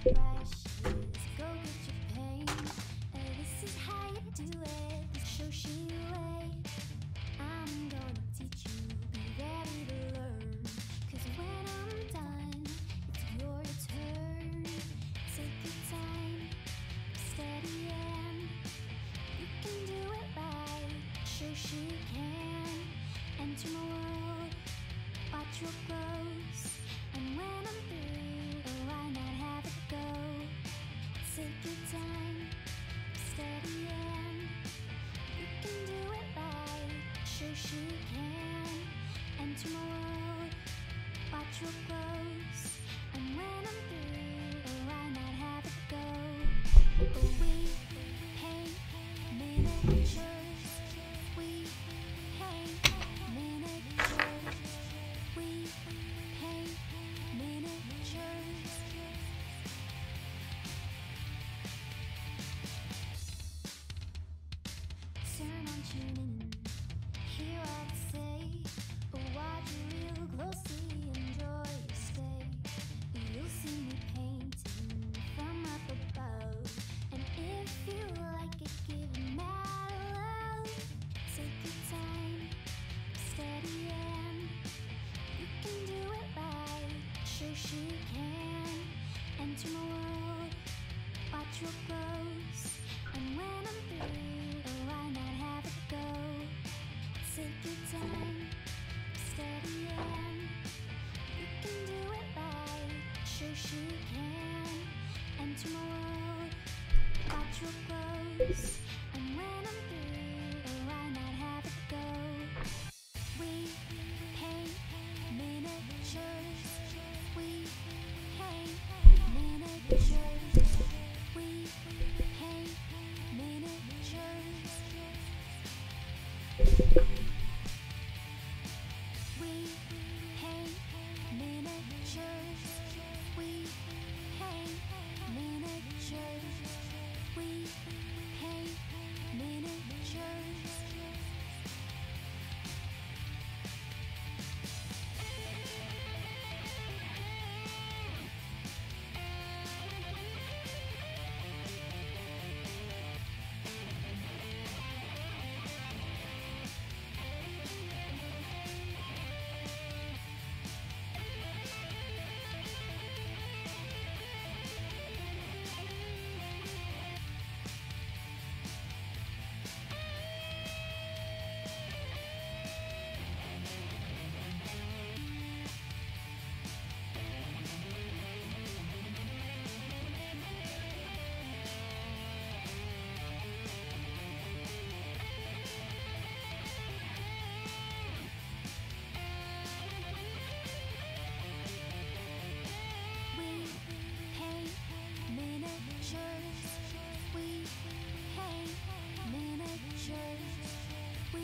brushes, go get your paint. This is how you do it, the Shoshie way. I'm gonna teach you, be ready to learn. 'Cause when I'm done, it's your turn. Take your time, steady and you can do it right. Shoshie can enter my world, watch what grows. And when I'm through, why not have it go? Take your time, steady and you can do it right. Shoshie can enter my world, watch what grows. And when I'm through, why not have it go? We paint miniatures. We paint miniatures. We paint miniatures. Turn on, tune in, hear what I say. Watch real closely, enjoy your stay. You'll see me painting from up above. And if you like it, give it mad love. Take your time, steady and you can do it right. Shoshie can enter my world, watch what grows. And when I'm through, why not have it go? Take your time, steady and you can do it right. Shoshie can enter my world, watch what grows. And when I'm through, why not have it go? We paint miniatures. We paint miniatures. We paint miniatures. We paint miniatures. We paint miniatures. We paint miniatures. We paint miniatures. We paint miniatures. We paint miniatures. We paint miniatures. We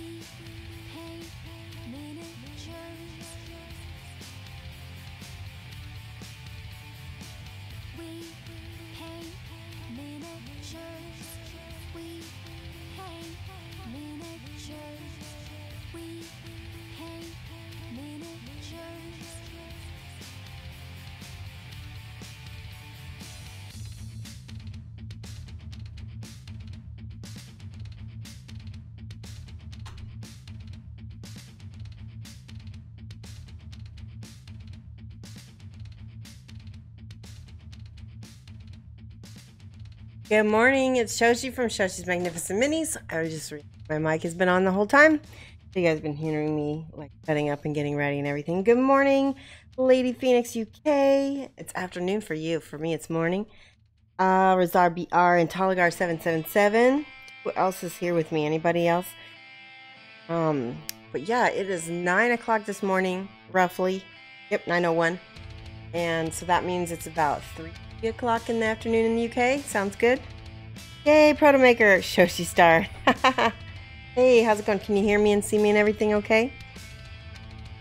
paint miniatures. We paint miniatures. Good morning, it's Shoshie from Shoshie's Magnificent Minis. My mic has been on the whole time. You guys have been hearing me like setting up and getting ready and everything. Good morning, Lady Phoenix UK. It's afternoon for you. For me, it's morning. Razar BR and Talagar 777. Who else is here with me? Anybody else? But yeah, it is 9 o'clock this morning, roughly. Yep, 9:01. And so that means it's about 3 o'clock in the afternoon in the UK. Sounds good. Yay, Proto Maker, Shoshie Star. Hey, how's it going? Can you hear me and see me and everything okay?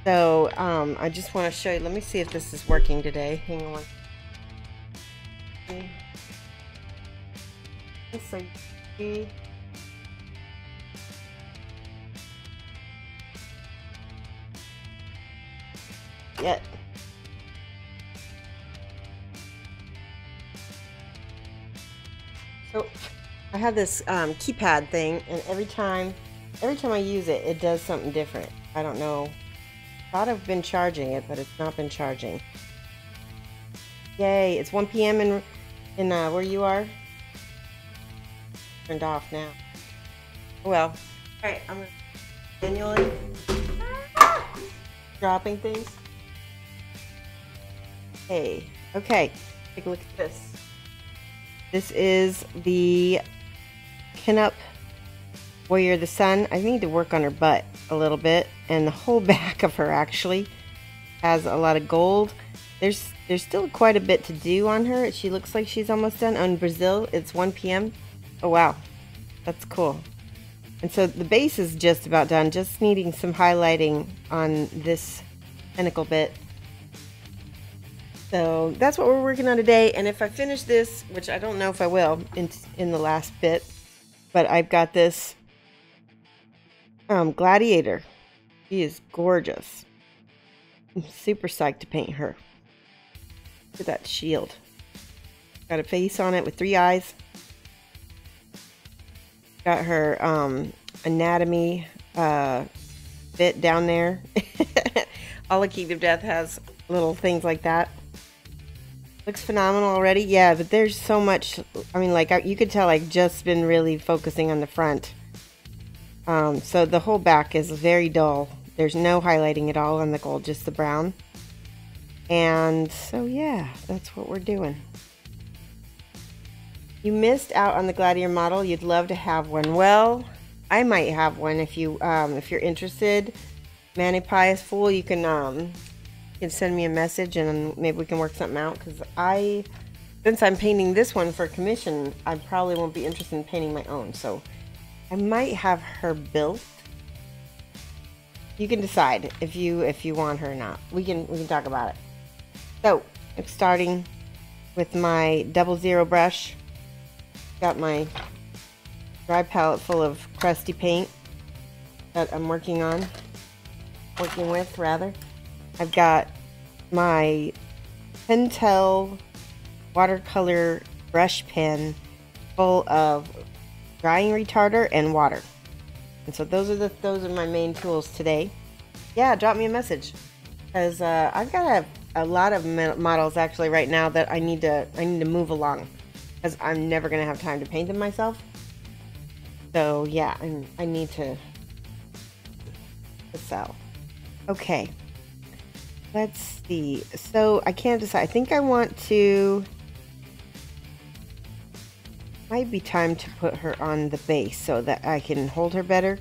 So, I just want to show you. Let me see if this is working today. Hang on. So, yeah. So I have this keypad thing, and every time I use it, it does something different. I don't know. Thought I've been charging it, but it's not been charging. Yay! It's 1 p.m. in where you are. Turned off now. Well, all right. I'm gonna manually dropping things. Hey, okay. Take a look at this. This is the Pinup Warrior of the Sun. I need to work on her butt a little bit, and the whole back of her actually has a lot of gold. There's still quite a bit to do on her. She looks like she's almost done. On Brazil, it's 1 p.m. Oh wow, that's cool. And so the base is just about done, just needing some highlighting on this tentacle bit. So that's what we're working on today, and if I finish this, which I don't know if I will in the last bit, but I've got this gladiator. She is gorgeous. I'm super psyched to paint her. Look at that shield. Got a face on it with 3 eyes. Got her anatomy bit down there. All the Kingdom of Death has little things like that. Looks phenomenal already. Yeah, but there's so much. I mean, like, you could tell I've just been really focusing on the front. So the whole back is very dull. There's no highlighting at all on the gold, just the brown. And so, yeah, that's what we're doing. You missed out on the Gladiator model. You'd love to have one. Well, I might have one if you're interested. Manny Pious Fool, you can send me a message and maybe we can work something out, because since I'm painting this one for commission, I probably won't be interested in painting my own, so I might have her built. You can decide if you want her or not. We can talk about it. So I'm starting with my 00 brush. Got my dry palette full of crusty paint that I'm working with rather. I've got my Pentel watercolor brush pen full of drying retarder and water. And so those are my main tools today. Yeah, drop me a message, because I've got a lot of models actually right now that I need to move along, because I'm never gonna have time to paint them myself. So yeah, I need to sell. Okay. Let's see. So I can't decide. I think I want to. Might be time to put her on the base so that I can hold her better.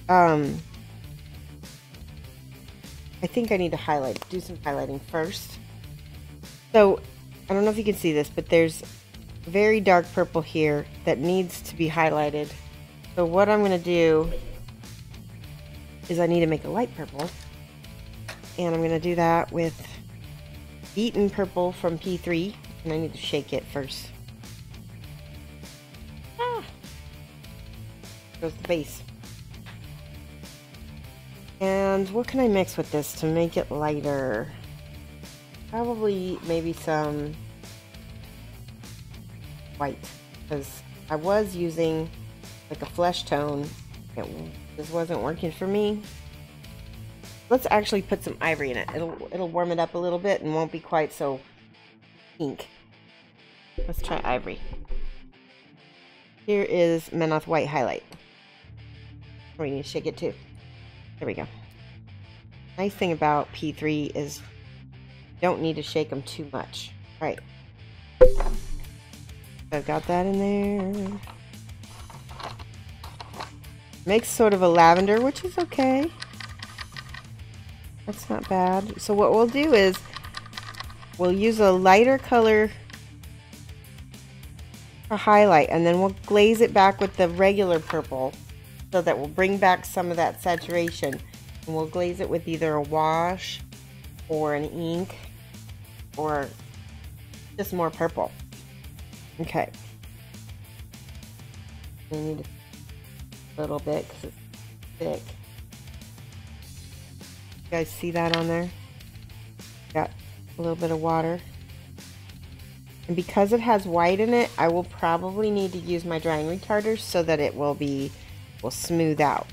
I think I need to do some highlighting first. So I don't know if you can see this, but there's very dark purple here that needs to be highlighted. So what I'm going to do is I need to make a light purple. And I'm going to do that with Beaten Purple from P3. And I need to shake it first. Goes the base. And what can I mix with this to make it lighter? Probably maybe some white. Because I was using like a flesh tone. It just wasn't working for me. Let's actually put some ivory in it. It'll warm it up a little bit and won't be quite so pink. Let's try ivory. Here is Menoth White Highlight. We need to shake it too. There we go. Nice thing about P3 is you don't need to shake them too much. All right. I've got that in there. Makes sort of a lavender, which is okay. That's not bad. So what we'll do is we'll use a lighter color to highlight, and then we'll glaze it back with the regular purple so that we'll bring back some of that saturation. And we'll glaze it with either a wash or an ink or just more purple. Okay. I need a little bit because it's thick. You guys see that on there? Got a little bit of water. And because it has white in it, I will probably need to use my drying retarder so that it will smooth out.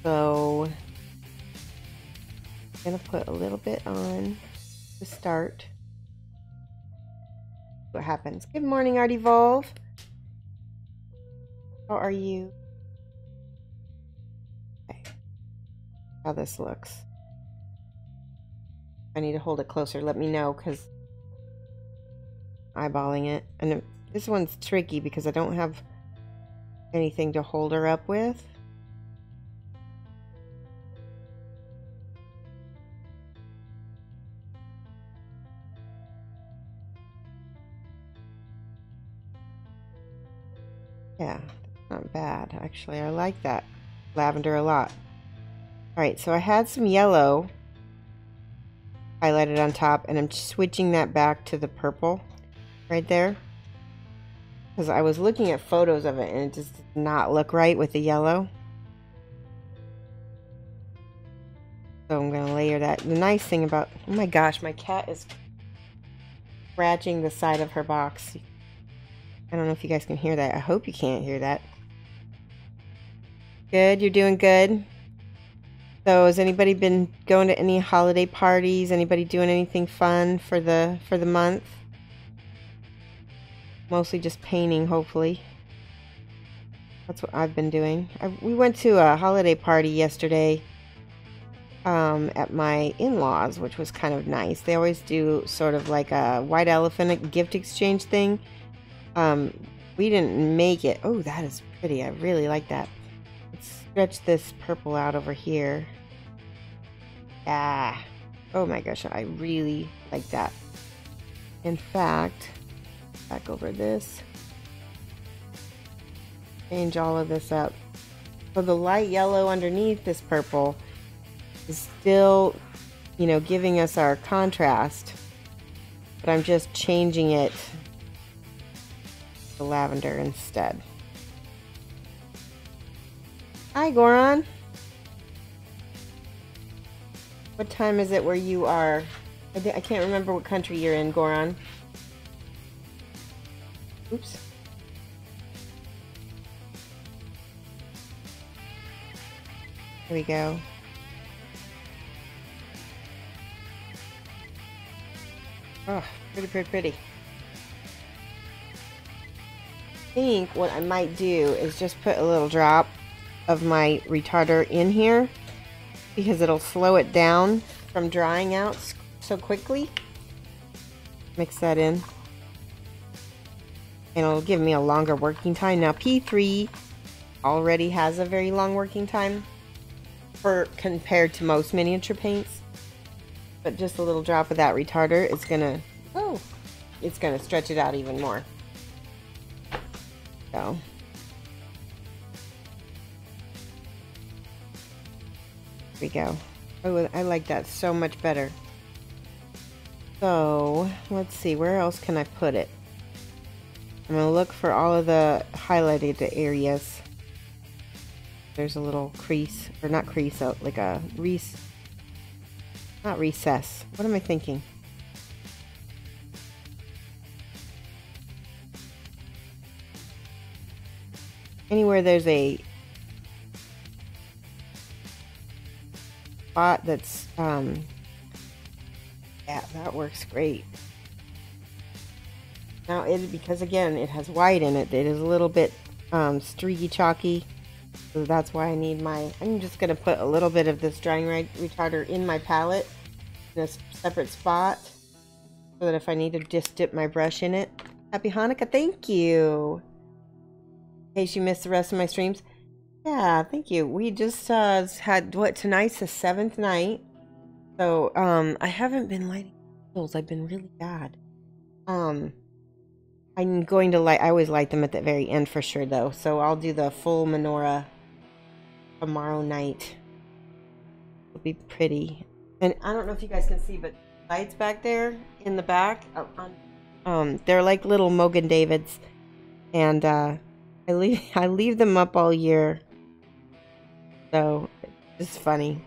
So I'm gonna put a little bit on to start. What happens? Good morning, Art Evolve. How are you? Okay. How this looks. I need to hold it closer. Let me know, because eyeballing it. And this one's tricky because I don't have anything to hold her up with. Yeah, not bad. Actually, I like that lavender a lot. Alright, so I had some yellow highlighted on top, and I'm switching that back to the purple right there. Because I was looking at photos of it, and it just did not look right with the yellow. So I'm going to layer that. The nice thing about... Oh my gosh, my cat is scratching the side of her box. I don't know if you guys can hear that. I hope you can't hear that. Good, you're doing good. So has anybody been going to any holiday parties? Anybody doing anything fun for the month? Mostly just painting, hopefully. That's what I've been doing. We went to a holiday party yesterday at my in-laws, which was kind of nice. They always do sort of like a white elephant gift exchange thing. We didn't make it. Oh, that is pretty. I really like that. Let's stretch this purple out over here. Ah. Oh my gosh, I really like that. In fact, back over this. Change all of this up. So the light yellow underneath this purple is still, you know, giving us our contrast. But I'm just changing it to lavender instead. Hi, Goron. What time is it where you are? I can't remember what country you're in, Goron. Oops. Here we go. Oh, pretty, pretty, pretty. I think what I might do is just put a little drop of my retarder in here, because it'll slow it down from drying out so quickly. Mix that in. And it'll give me a longer working time. Now P3 already has a very long working time compared to most miniature paints. But just a little drop of that retarder is gonna, it's gonna stretch it out even more. So. There we go. Oh, I like that so much better. So, let's see, where else can I put it? I'm going to look for all of the highlighted areas. There's a little crease, or not crease, like a not recess. What am I thinking? Anywhere there's a spot that's, yeah, that works great. Now, because again, it has white in it, it is a little bit streaky chalky. So that's why I need I'm just going to put a little bit of this drying retarder in my palette in a separate spot, so that if I need to just dip my brush in it. Happy Hanukkah, thank you. In case you missed the rest of my streams. Yeah, thank you. We just had, tonight's the 7th night. So, I haven't been lighting candles. I've been really bad. I'm going to I always light them at the very end for sure, though. So I'll do the full menorah tomorrow night. It'll be pretty. And I don't know if you guys can see, but lights back there in the back, they're like little Mogan Davids. And, I leave them up all year. So, it's just funny.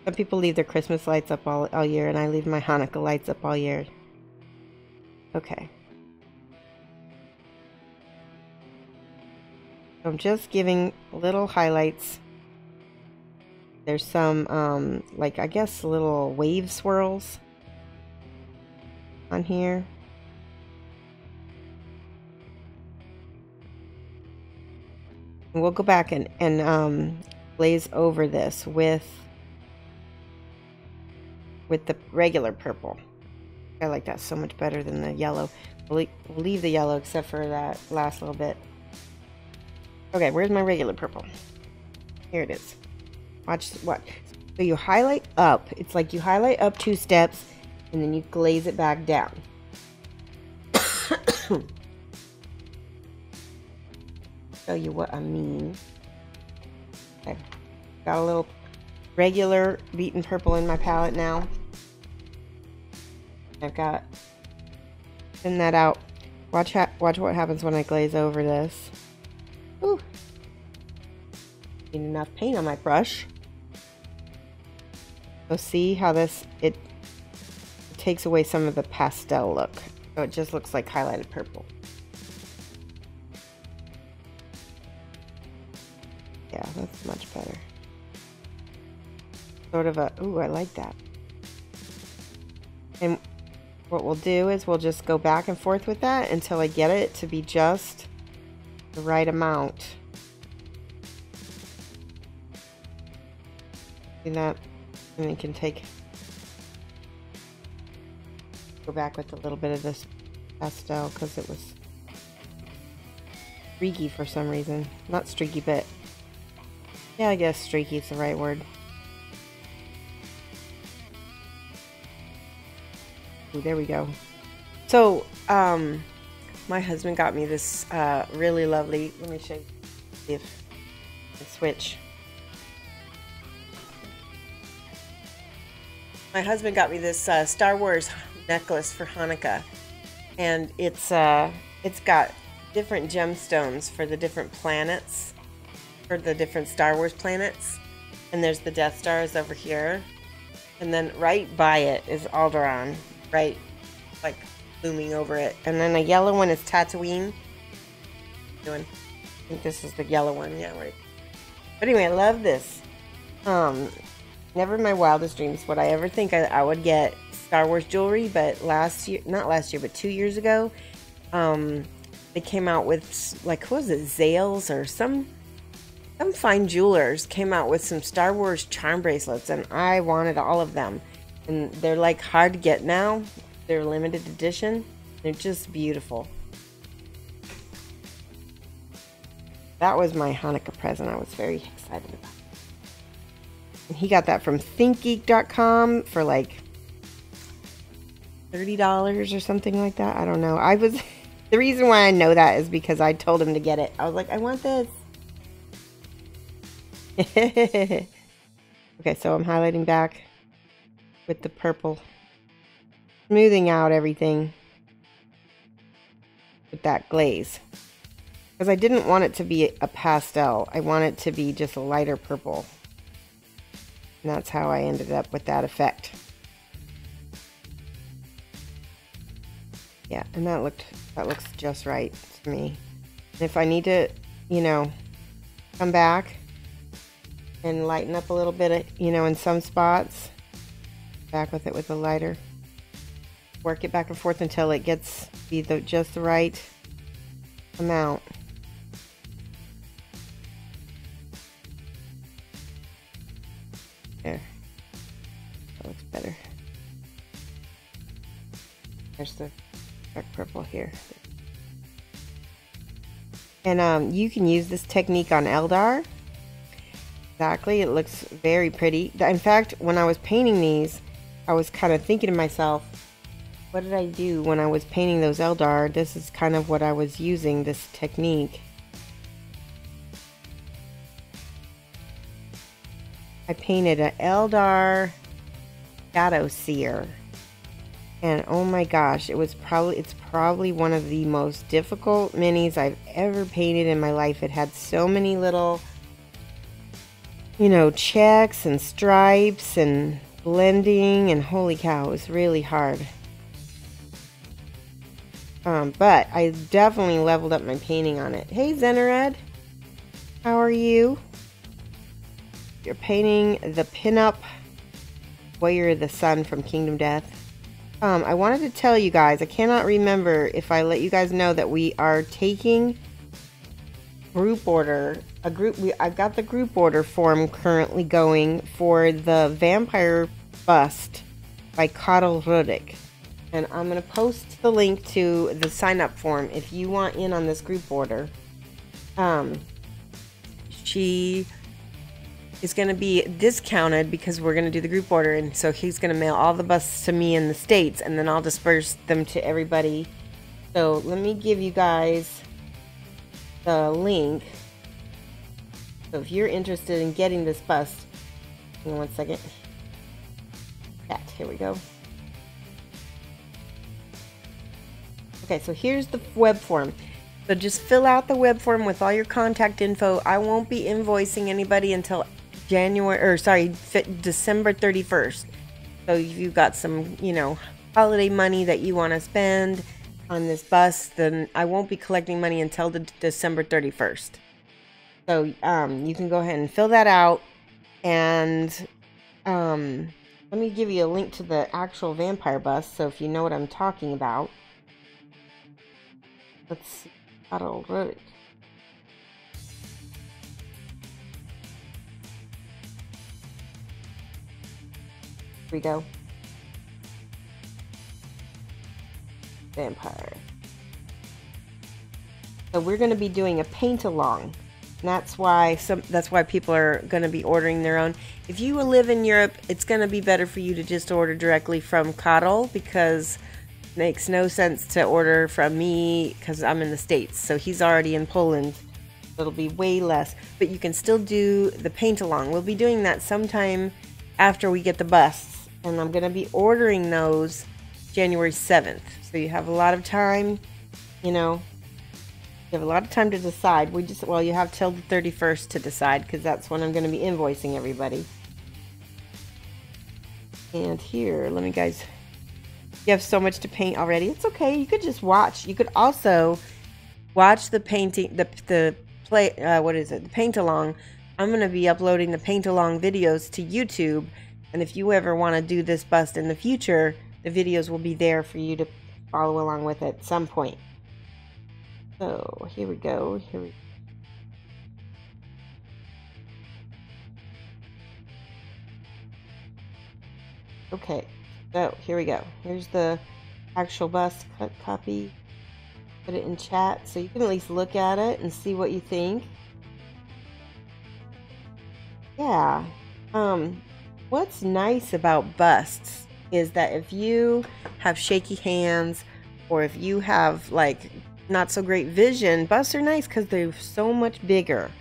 Some people leave their Christmas lights up all year, and I leave my Hanukkah lights up all year. Okay. So I'm just giving little highlights. There's some, like, I guess little wave swirls on here. And we'll go back and glaze over this with the regular purple. I like that so much better than the yellow. We'll leave the yellow except for that last little bit. Okay, where's my regular purple? Here it is. Watch what. So you highlight up. It's like you highlight up 2 steps and then you glaze it back down. Show you what I mean. Okay. Got a little regular beaten purple in my palette now. I've got thin that out. Watch what happens when I glaze over this. Ooh. Need enough paint on my brush. So see how this it takes away some of the pastel look. So it just looks like highlighted purple. Yeah, that's much better. Sort of a, ooh, I like that. And what we'll do is we'll just go back and forth with that until I get it to be just the right amount. See that? And we can go back with a little bit of this pastel because it was streaky for some reason. Not streaky, but yeah, I guess streaky is the right word. Ooh, there we go. So, my husband got me this really lovely, let me show you if I switch. My husband got me this Star Wars necklace for Hanukkah, and it's got different gemstones for the different planets, for the different Star Wars planets, and there's the Death Stars over here, and then right by it is Alderaan, right, like looming over it, and then the yellow one is Tatooine. I think this is the yellow one, yeah, right. But anyway, I love this. Never in my wildest dreams would I ever think I would get Star Wars jewelry, but not last year, but 2 years ago, they came out with, like, what was it, Zales or some fine jewelers came out with some Star Wars charm bracelets, and I wanted all of them. And they're, like, hard to get now. They're limited edition. They're just beautiful. That was my Hanukkah present. I was very excited about it. And he got that from thinkgeek.com for like $30 or something like that. I don't know. The reason why I know that is because I told him to get it. I was like, I want this. Okay, so I'm highlighting back with the purple, smoothing out everything with that glaze. Because I didn't want it to be a pastel. I want it to be just a lighter purple. And that's how I ended up with that effect. Yeah, and that looks just right to me. And if I need to, you know, come back and lighten up a little bit, you know, in some spots, back with it with the lighter. Work it back and forth until it gets just the right amount. There. That looks better. There's the dark purple here. And you can use this technique on Eldar. Exactly. It looks very pretty. In fact, when I was painting these, I was kind of thinking to myself, what did I do when I was painting those Eldar? This is kind of what I was using, this technique. I painted an Eldar Shadow Seer, and oh my gosh, it's probably one of the most difficult minis I've ever painted in my life. It had so many little, you know, checks and stripes and blending, and holy cow, it was really hard. But I definitely leveled up my painting on it. Hey, Zenerad. How are you? You're painting the Pinup Warrior of the Sun from Kingdom Death. I wanted to tell you guys, I cannot remember if I let you guys know that we are taking group order. I've got the group order form currently going for the Vampire Bust by Coddle Rudik. And I'm going to post the link to the sign up form if you want in on this group order. She is going to be discounted because we're going to do the group order, and so he's going to mail all the busts to me in the States, and then I'll disperse them to everybody. So let me give you guys the link. So if you're interested in getting this bust, hang on one second. Here we go. Okay, so here's the web form. So just fill out the web form with all your contact info. I won't be invoicing anybody until December 31st. So if you've got some, holiday money that you want to spend on this bus, then I won't be collecting money until December 31st. So you can go ahead and fill that out. And let me give you a link to the actual vampire bus, so if you know what I'm talking about. Let's see. Here we go. Vampire. So we're going to be doing a paint along. And that's why people are going to be ordering their own. If you live in Europe, it's going to be better for you to just order directly from Coddle, because it makes no sense to order from me because I'm in the States. So he's already in Poland. It'll be way less, but you can still do the paint along. We'll be doing that sometime after we get the busts, and I'm going to be ordering those January 7th. So you have a lot of time, you have a lot of time to decide. You have till the 31st to decide, because that's when I'm going to be invoicing everybody. And here, guys, you have so much to paint already. It's okay. You could just watch. You could also watch the painting, the paint along. I'm going to be uploading the paint along videos to YouTube. And if you ever want to do this bust in the future, the videos will be there for you to follow along with at some point. So here we go. Okay, so here we go. Here's the actual bust. Cut copy, put it in chat so you can at least look at it and see what you think. Yeah. What's nice about busts is that if you have shaky hands, or if you have not so great vision, busts are nice because they're so much bigger.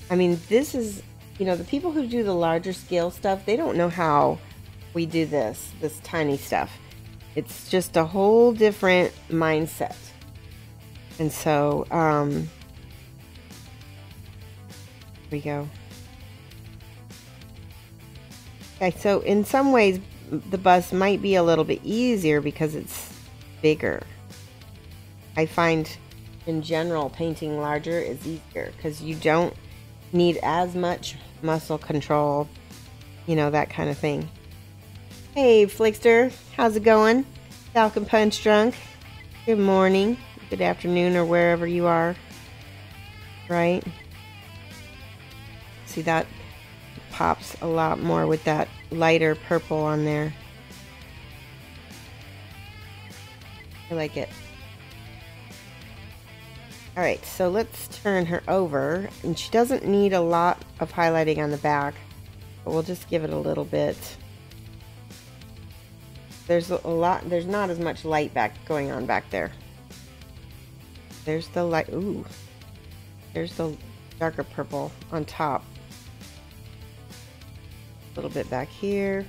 I mean, this is, the people who do the larger scale stuff, they don't know how we do this tiny stuff. It's just a whole different mindset. And so, here we go. Okay, so in some ways, the bust might be a little bit easier because it's bigger. I find in general painting larger is easier because you don't need as much muscle control, that kind of thing. Hey Flickster, how's it going? Falcon Punch Drunk, good morning, good afternoon, or wherever you are, right? See, that pops a lot more with that lighter purple on there. I like it. Alright, so let's turn her over. And she doesn't need a lot of highlighting on the back, but we'll just give it a little bit. There's not as much light going on back there. There's the light, ooh. There's the darker purple on top. A little bit back here.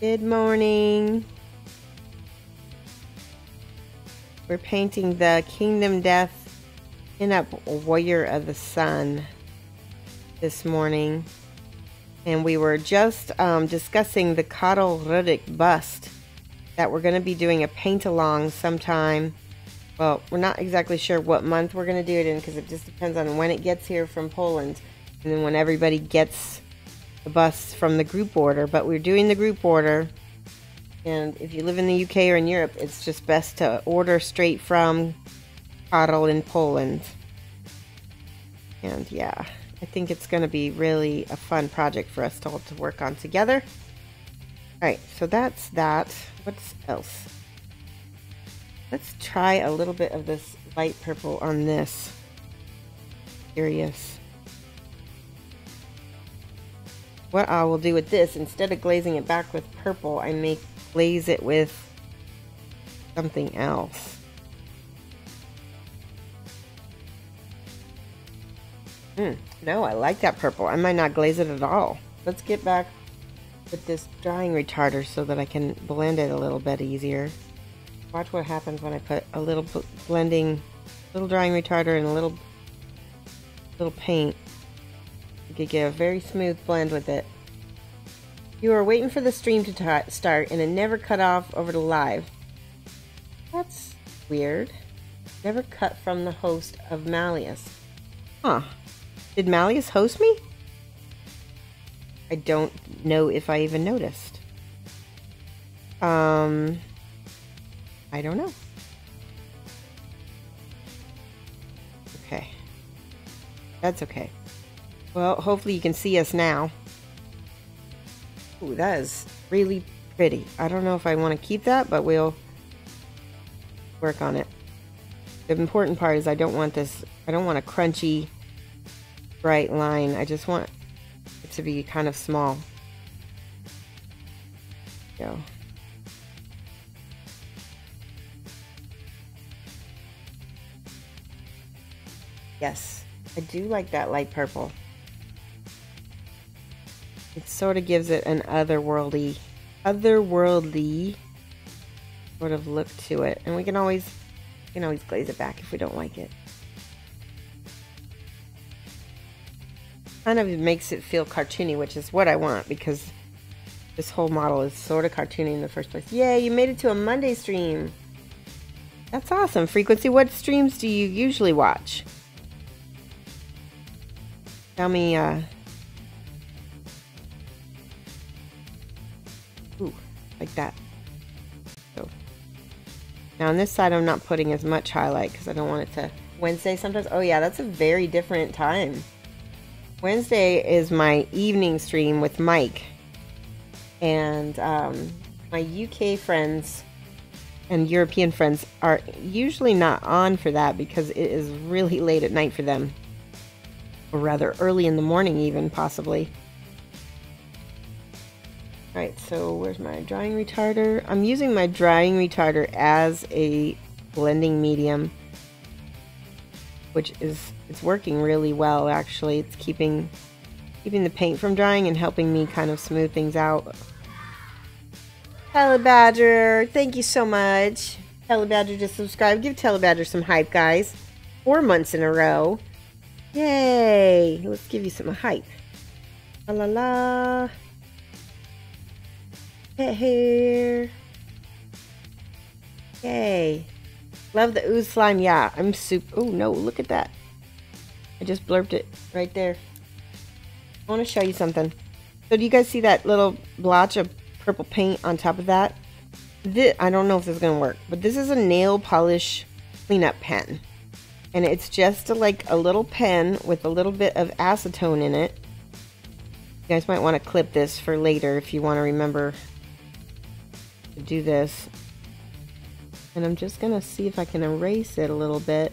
Good morning. We're painting the Kingdom Death Pinup Warrior of the Sun this morning. And we were just discussing the Coddle Rudik bust that we're going to be doing a paint along sometime. Well, we're not exactly sure what month we're going to do it in because it just depends on when it gets here from Poland and then when everybody gets the bus from the group order. But we're doing the group order, and if you live in the UK or in Europe, it's just best to order straight from Karol in Poland. And yeah, I think it's going to be really a fun project for us all to work on together. Alright, so that's that. What's else? Let's try a little bit of this light purple on this. Curious. What I will do with this, instead of glazing it back with purple, I may glaze it with something else. No, I like that purple. I might not glaze it at all. Let's get back with this drying retarder so that I can blend it a little bit easier. Watch what happens when I put a little drying retarder and a little paint. You could get a very smooth blend with it. You were waiting for the stream to start and it never cut off over to live. That's weird. Never cut from the host of Malleus. Huh. Did Malleus host me? I don't know if I even noticed. I don't know. Okay. That's okay. Well, hopefully you can see us now. Ooh, that is really pretty. I don't know if I want to keep that, but we'll work on it. The important part is I don't want a crunchy, bright line. I just want it to be kind of small. Go. Yes, I do like that light purple. It sort of gives it an otherworldly sort of look to it, and we can always glaze it back if we don't like it. Kind of makes it feel cartoony, which is what I want because this whole model is sort of cartoony in the first place. Yay, you made it to a Monday stream. That's awesome. Frequency, what streams do you usually watch? Tell me, ooh, like that. So, now on this side I'm not putting as much highlight because I don't want it to... Wednesday sometimes? Oh yeah, that's a very different time. Wednesday is my evening stream with Mike. And my UK friends and European friends are usually not on for that because it is really late at night for them. Or rather early in the morning even, possibly. Alright, so where's my drying retarder? I'm using my drying retarder as a blending medium, which is, it's working really well actually. It's keeping the paint from drying and helping me kind of smooth things out. Telebadger, thank you so much. Telebadger just subscribed. Give Telebadger some hype, guys. 4 months in a row. Yay! Let's give you some hype. La la la. Pet hair. Yay. Love the ooze slime. Yeah, I'm super... Oh no, look at that. I just blurped it right there. I want to show you something. So do you guys see that little blotch of purple paint on top of that? I don't know if this is going to work, but this is a nail polish cleanup pen. And it's just like a little pen with a little bit of acetone in it. You guys might want to clip this for later if you want to remember to do this. And I'm just going to see if I can erase it a little bit.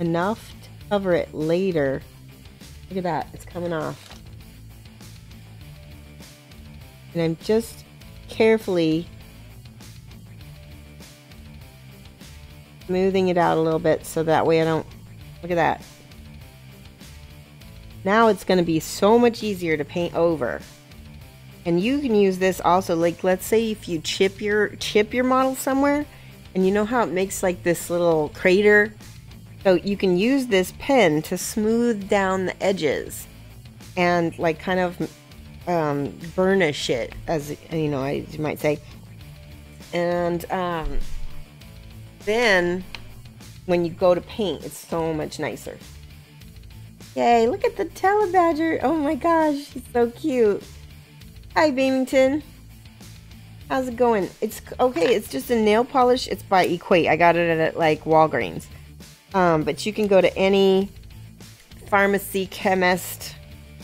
Enough to cover it later. Look at that. It's coming off. And I'm just carefully smoothing it out a little bit so that way I don't... Look at that. Now it's going to be so much easier to paint over. And you can use this also, like let's say if you chip your model somewhere, and you know how it makes like this little crater, so you can use this pen to smooth down the edges and like kind of burnish it, as you know, as you might say. And then when you go to paint, it's so much nicer. Yay, look at the Telebadger. Oh my gosh, she's so cute. Hi, Beamington. How's it going? It's okay, it's just a nail polish. It's by Equate. I got it at like Walgreens. But you can go to any pharmacy, chemist,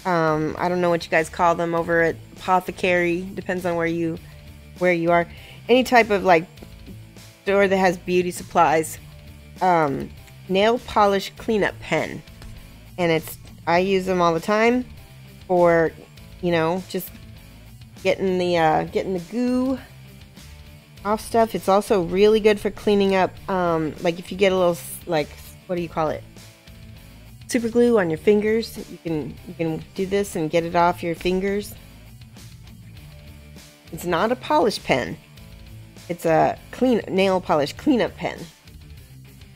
I don't know what you guys call them over at apothecary, depends on where you are. Any type of like store that has beauty supplies. Nail polish cleanup pen. And I use them all the time for, you know, just getting the goo off stuff. It's also really good for cleaning up, like if you get a little, like, what do you call it? Super glue on your fingers. You can do this and get it off your fingers. It's not a polish pen. It's a nail polish cleanup pen.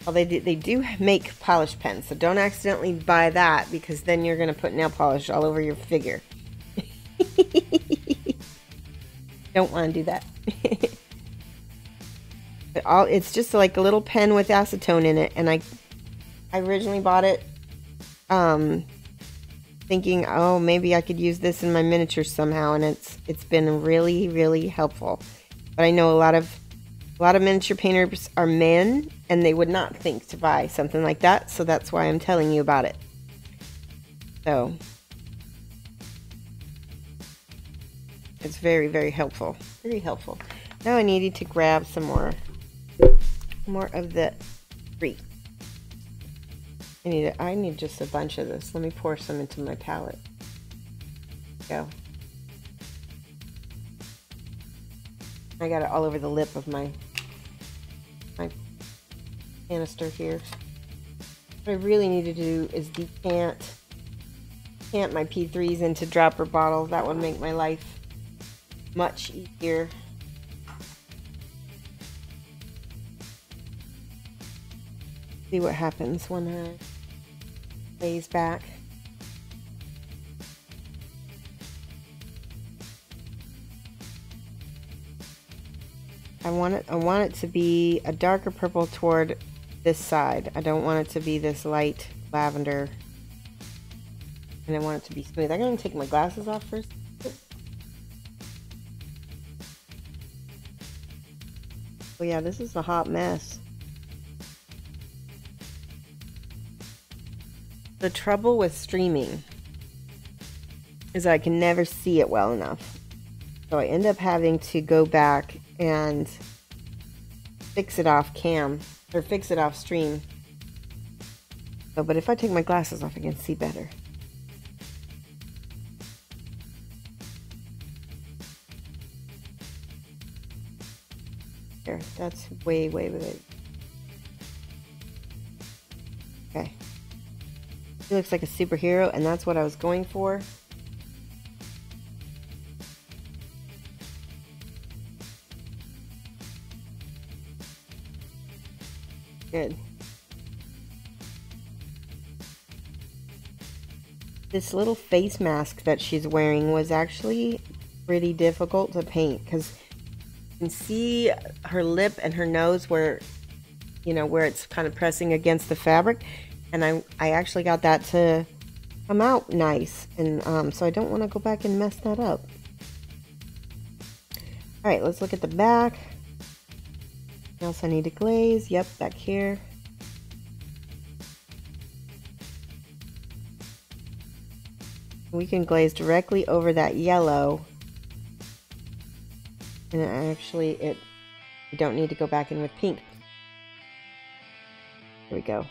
Well, they do make polish pens, so don't accidentally buy that because then you're gonna put nail polish all over your figure. Don't want to do that. It's just like a little pen with acetone in it, and I originally bought it thinking, oh, maybe I could use this in my miniatures somehow, and it's been really, really helpful. But I know a lot of miniature painters are men, and they would not think to buy something like that, so that's why I'm telling you about it. So it's very, very helpful. Very helpful. Now I needed to grab some more of the free. I need just a bunch of this. Let me pour some into my palette. Go. I got it all over the lip of my canister here. What I really need to do is decant my P3s into dropper bottles. That would make my life much easier. See what happens when I lays back. I want it to be a darker purple toward this side. I don't want it to be this light lavender. And I want it to be smooth. I'm going to take my glasses off first. Oh yeah, this is a hot mess. The trouble with streaming is I can never see it well enough. So I end up having to go back and fix it off cam, or fix it off stream. Oh, but if I take my glasses off, I can see better. There, that's way. Okay. He looks like a superhero, and that's what I was going for. Good. This little face mask that she's wearing was actually pretty difficult to paint because you can see her lip and her nose where, you know, where it's kind of pressing against the fabric. And I actually got that to come out nice. And so I don't want to go back and mess that up. Alright, let's look at the back. What else I need to glaze? Yep, back here. We can glaze directly over that yellow. And actually, you don't need to go back in with pink. There we go.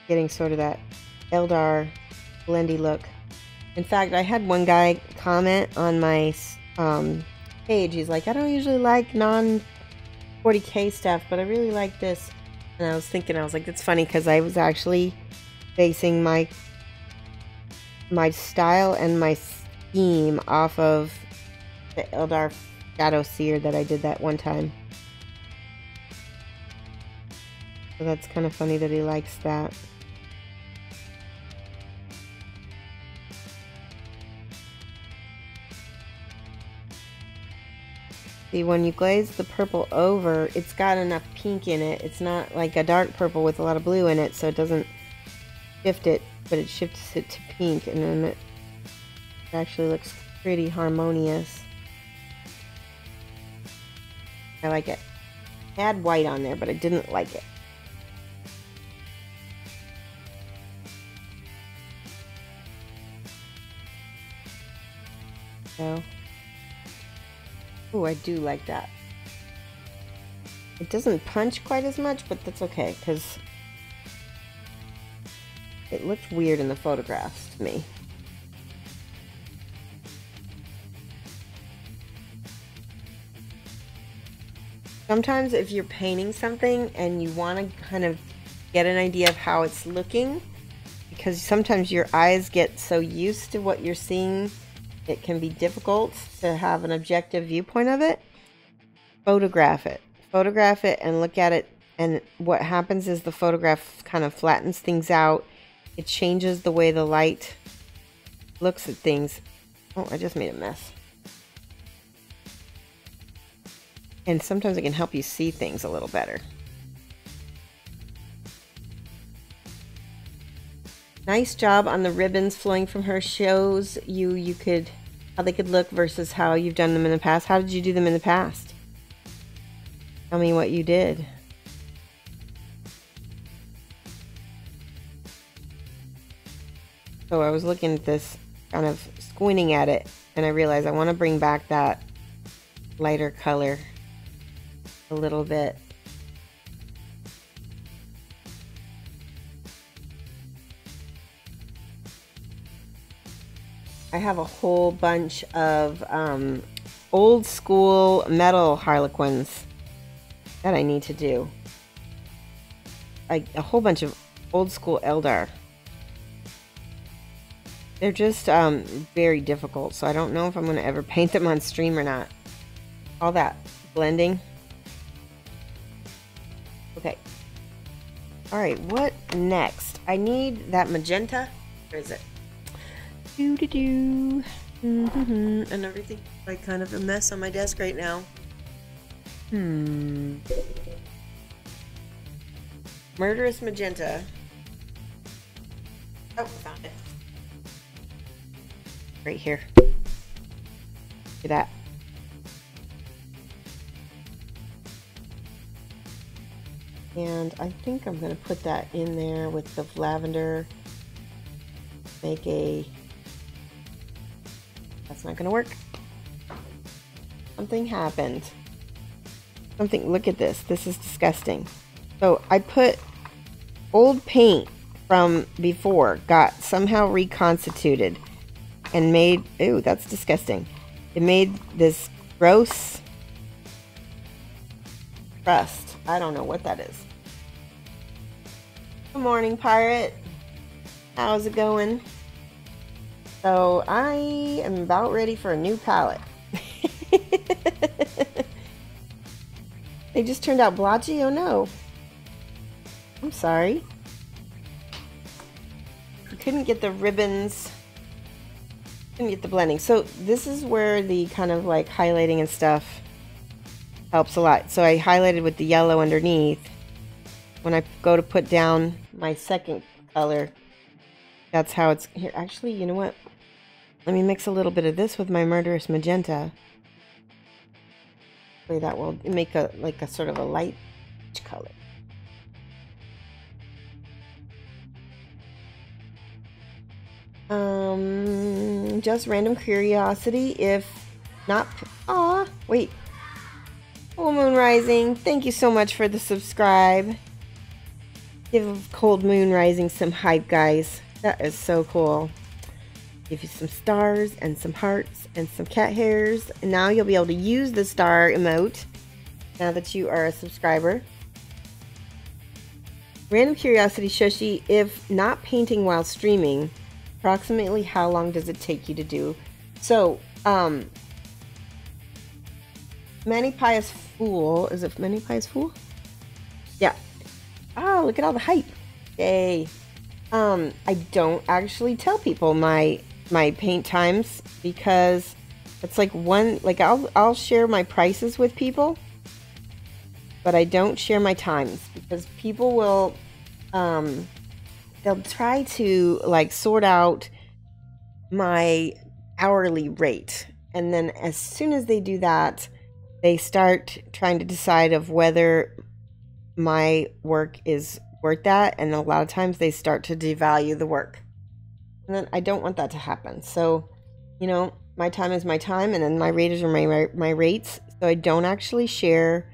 Getting sort of that Eldar blendy look. In fact, I had one guy comment on my page. He's like, I don't usually like non-40K stuff, but I really like this. And I was like, that's funny because I was actually basing my style and my scheme off of the Eldar Shadow Seer that I did that one time. So that's kind of funny that he likes that. See, when you glaze the purple over, it's got enough pink in it. It's not like a dark purple with a lot of blue in it, so it doesn't shift it, but it shifts it to pink, and then it actually looks pretty harmonious. I like it. I had white on there, but I didn't like it. So, oh, I do like that. It doesn't punch quite as much, but that's okay, because it looked weird in the photographs to me. Sometimes if you're painting something and you want to kind of get an idea of how it's looking, because sometimes your eyes get so used to what you're seeing, it can be difficult to have an objective viewpoint of it. Photograph it. Photograph it and look at it, and what happens is the photograph kind of flattens things out. It changes the way the light looks at things. Oh, I just made a mess. And sometimes it can help you see things a little better. Nice job on the ribbons flowing from her. Shows you could how they could look versus how you've done them in the past. How did you do them in the past? Tell me what you did. So I was looking at this, kind of squinting at it, and I realized I want to bring back that lighter color a little bit. I have a whole bunch of old school metal harlequins that I need to do. A whole bunch of old school Eldar. They're just very difficult, so I don't know if I'm going to ever paint them on stream or not. All that blending. Okay. Alright, what next? I need that magenta. Where is it? And everything like kind of a mess on my desk right now. Murderous magenta. Oh, found it. Right here. Look at that. And I think I'm going to put that in there with the lavender. Make a... That's not going to work. Something happened. Something, look at this. This is disgusting. So I put old paint from before, got somehow reconstituted and made, ooh, that's disgusting. It made this gross crust. I don't know what that is. Good morning, Pirate. How's it going? So I am about ready for a new palette. They just turned out blotchy? Oh no. I'm sorry. I couldn't get the ribbons. Couldn't get the blending. So this is where the kind of like highlighting and stuff helps a lot. So I highlighted with the yellow underneath. When I go to put down my second color, that's how it's here. Actually, you know what? Let me mix a little bit of this with my murderous magenta. That will make a like a sort of a light color. Just random curiosity. If not, wait. Full Moon Rising, thank you so much for the subscribe. Give Cold Moon Rising some hype, guys. That is so cool. Give you some stars and some hearts and some cat hairs. And now you'll be able to use the star emote now that you are a subscriber. Random curiosity, Shoshie, if not painting while streaming, approximately how long does it take you to do? So, Many Pious Fool, is it Many Pious Fool? Yeah. Oh, look at all the hype. Yay. I don't actually tell people my paint times because It's like one, like I'll share my prices with people, but I don't share my times because people will, they'll try to like sort out my hourly rate. And then as soon as they do that, they start trying to decide of whether my work is worth that. And a lot of times they start to devalue the work. And then I don't want that to happen. So, you know, my time is my time, and then my rates are my rates. So I don't actually share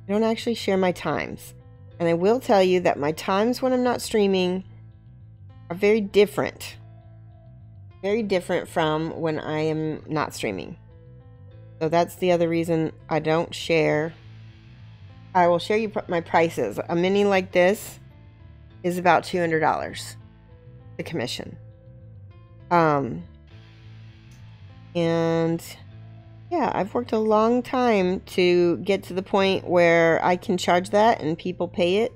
my times. And I will tell you that my times when I'm not streaming are very different. Very different from when I am not streaming. So that's the other reason I don't share. I will share you my prices. A mini like this is about $200, the commission. And yeah, I've worked a long time to get to the point where I can charge that and people pay it.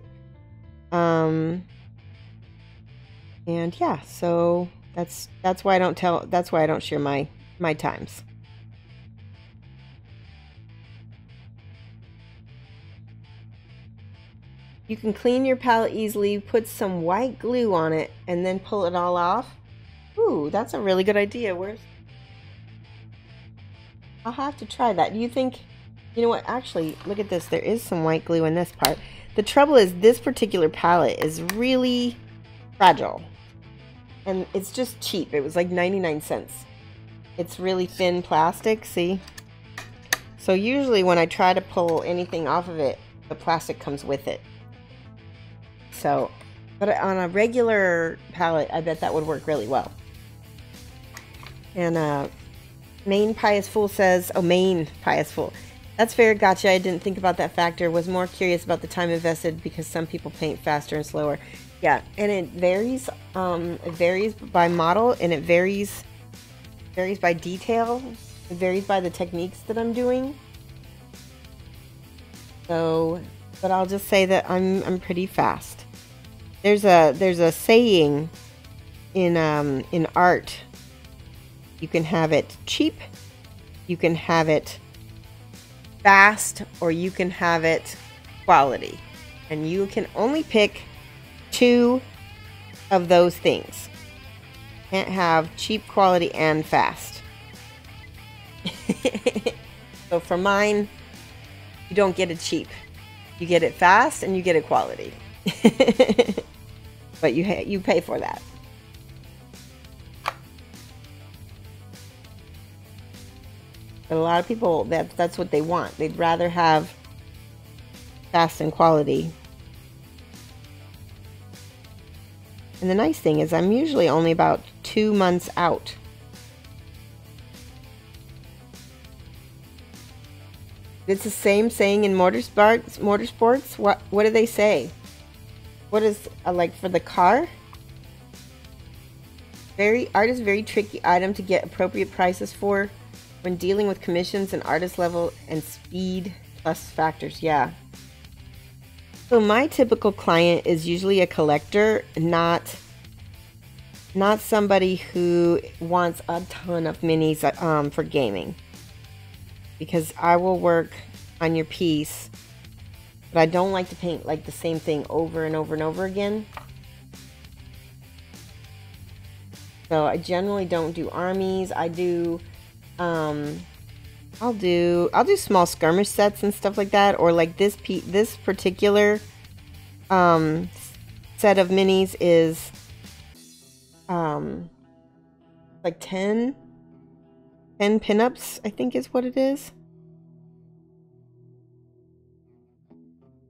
And yeah, so that's why I don't share my times. You can clean your palette easily, put some white glue on it, and then pull it all off. Ooh, that's a really good idea. I'll have to try that. Do you think, you know what, actually, look at this. There is some white glue in this part. The trouble is this particular palette is really fragile. And it's just cheap. It was like 99 cents. It's really thin plastic, see? So usually when I try to pull anything off of it, the plastic comes with it. So, but on a regular palette, I bet that would work really well. And Maine Pious Fool says, oh, Maine Pious Fool. That's fair, gotcha. I didn't think about that factor. Was more curious about the time invested because some people paint faster and slower. Yeah, and it varies. It varies by model, and it varies by detail. It varies by the techniques that I'm doing. So, but I'll just say that I'm pretty fast. There's a saying in art. You can have it cheap, you can have it fast, or you can have it quality. And you can only pick two of those things. Can't have cheap, quality, and fast. So for mine, you don't get it cheap. You get it fast and you get it quality. But you pay for that. But a lot of people, that's what they want. They'd rather have fast and quality. And the nice thing is I'm usually only about 2 months out. It's the same saying in motorsports. What do they say? What is like for the car? Art is a very tricky item to get appropriate prices for when dealing with commissions and artist level and speed plus factors. Yeah. So my typical client is usually a collector, not somebody who wants a ton of minis for gaming. Because I will work on your piece, but I don't like to paint like the same thing over and over and over again. So I generally don't do armies. I do I'll do small skirmish sets and stuff like that, or like this particular set of minis is like 10 pinups, I think is what it is.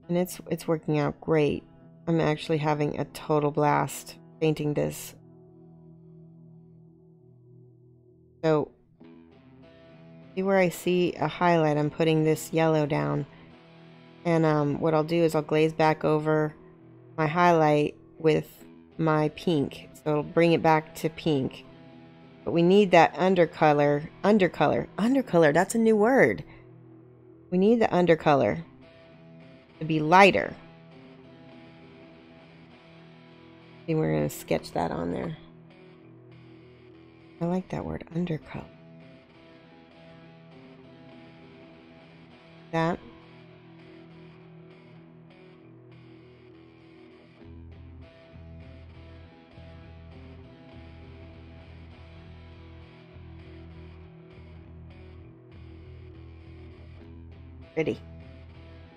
And it's working out great. I'm actually having a total blast painting this. So, see where I see a highlight, I'm putting this yellow down. And what I'll do is I'll glaze back over my highlight with my pink. So it'll bring it back to pink. But we need that undercolor, that's a new word. We need the undercolor to be lighter. See, we're going to sketch that on there. I like that word, undercolor. That. Pretty.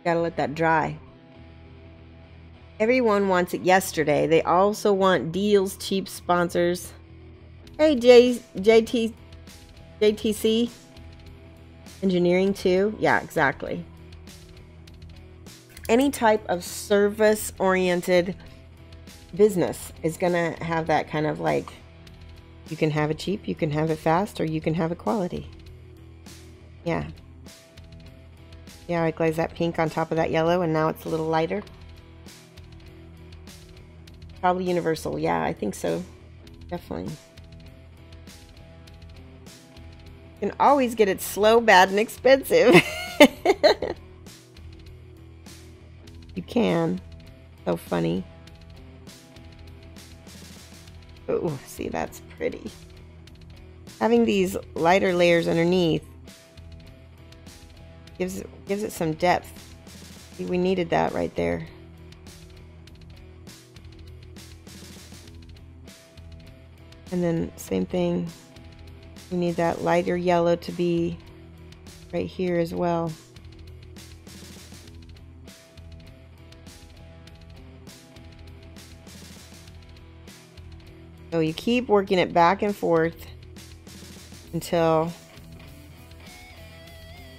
Gotta let that dry. Everyone wants it yesterday. They also want deals, cheap sponsors. Hey, JTC engineering too. Yeah, exactly. Any type of service-oriented business is gonna have that kind of like, you can have it cheap, you can have it fast, or you can have it quality. Yeah. Yeah, I glazed that pink on top of that yellow, and now it's a little lighter. Probably universal. Yeah, I think so. Definitely. You can always get it slow, bad, and expensive. You can. So funny. Oh, see, that's pretty. Having these lighter layers underneath gives it some depth. See, we needed that right there. And then same thing. We need that lighter yellow to be right here as well. So you keep working it back and forth until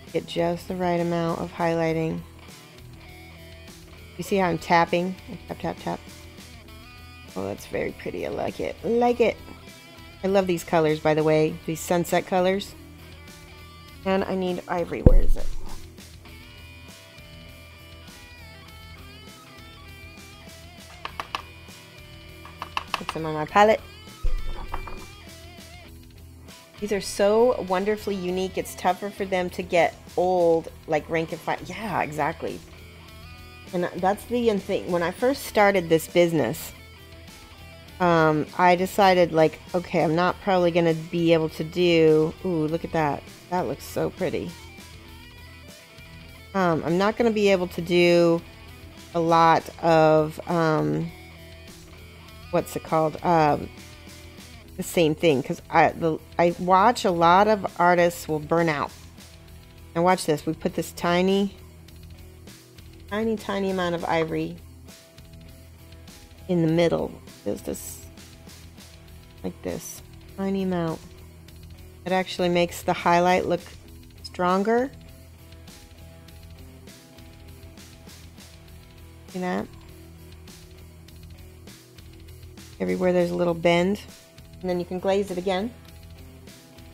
you get just the right amount of highlighting. You see how I'm tapping? Tap, tap, tap. Oh, that's very pretty. I like it. I like it. I love these colors, by the way. These sunset colors. And I need ivory. Where is it? Put some on my palette. These are so wonderfully unique. It's tougher for them to get old, like rank and file. Yeah, exactly. And that's the thing. When I first started this business, I decided, like, okay, I'm not probably going to be able to do... Ooh, look at that. That looks so pretty. I'm not going to be able to do a lot of... what's it called? The same thing. Because I watch a lot of artists will burn out. Now watch this. We put this tiny amount of ivory in the middle. There's this, like this, tiny amount. It actually makes the highlight look stronger. See that? Everywhere there's a little bend. And then you can glaze it again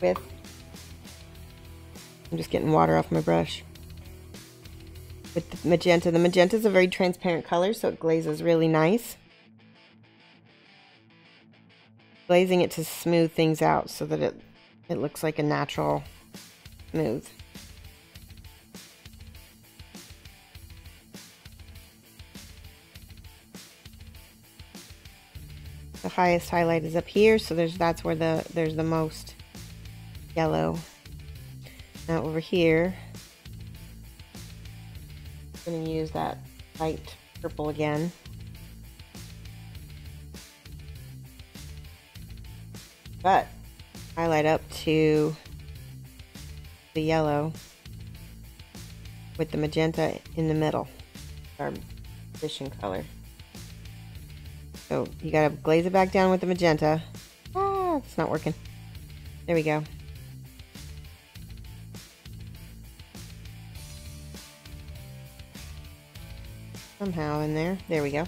with, I'm just getting water off my brush, with the magenta. The magenta is a very transparent color, so it glazes really nice. Glazing it to smooth things out so that it looks like a natural smooth. The highest highlight is up here, so that's where there's the most yellow. Now over here, I'm going to use that light purple again. But highlight up to the yellow with the magenta in the middle, our addition color. So you gotta glaze it back down with the magenta. Ah, it's not working. There we go. Somehow in there. There we go.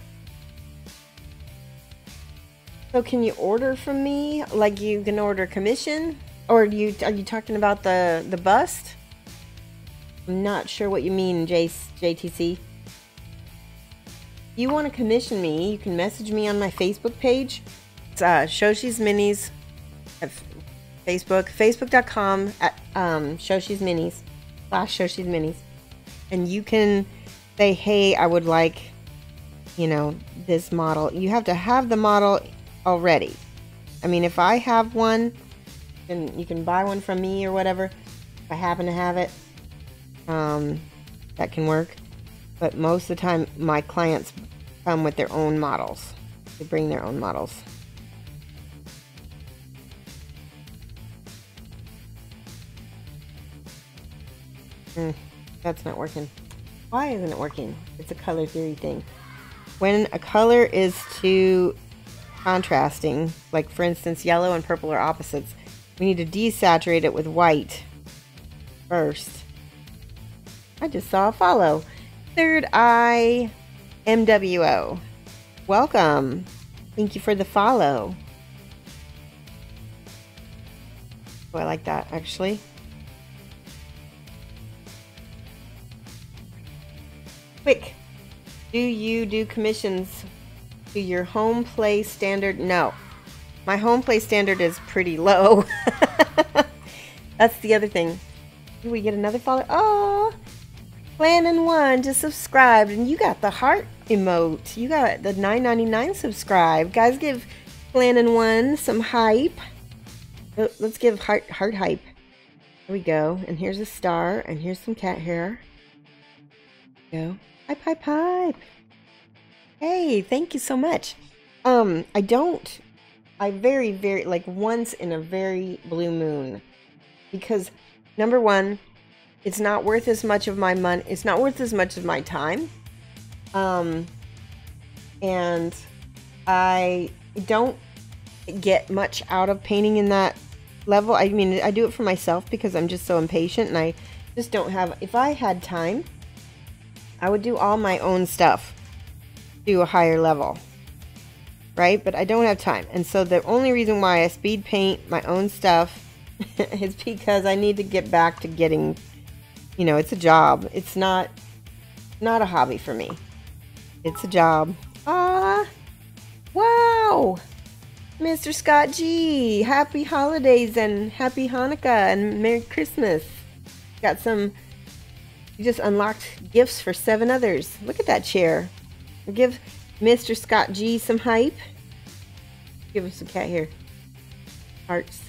So can you order from me? Like you can order commission? Or are you talking about the bust? I'm not sure what you mean, JTC. If you want to commission me, you can message me on my Facebook page. It's Shoshie's Minis at Facebook. Facebook.com at Shoshie's Minis / Shoshie's Minis. And you can say, hey, I would like, you know, this model. You have to have the model already. I mean, if I have one, then you can buy one from me or whatever. If I happen to have it, that can work. But most of the time, my clients come with their own models. They bring their own models. That's not working. Why isn't it working? It's a color theory thing. When a color is too contrasting, like for instance, yellow and purple are opposites, we need to desaturate it with white first. I just saw a follow. Third Eye MWO. Welcome. Thank you for the follow. Oh, I like that actually. Quick. Do you do commissions to your home play standard? No. My home play standard is pretty low. That's the other thing. Do we get another follow? Oh, Planning1 just subscribed, and you got the heart emote. You got the $9.99 subscribe. Guys, give Planning1 some hype. Let's give heart hype. Here we go. And here's a star, and here's some cat hair. Go. Hype, hype, hype. Hey, thank you so much. I very, like once in a very blue moon. Because, number one, it's not worth as much of my money. It's not worth as much of my time. And I don't get much out of painting in that level. I mean, I do it for myself because I'm just so impatient and I just don't have... If I had time, I would do all my own stuff to a higher level, right? But I don't have time. And so the only reason why I speed paint my own stuff is because I need to get back to getting, you know, it's a job. It's not a hobby for me. It's a job. Ah, wow. Mr. Scott G, happy holidays and happy Hanukkah and Merry Christmas. Got some... You just unlocked gifts for 7 others. Look at that chair. Give Mr. Scott G some hype. Give us some cat hair. Hearts.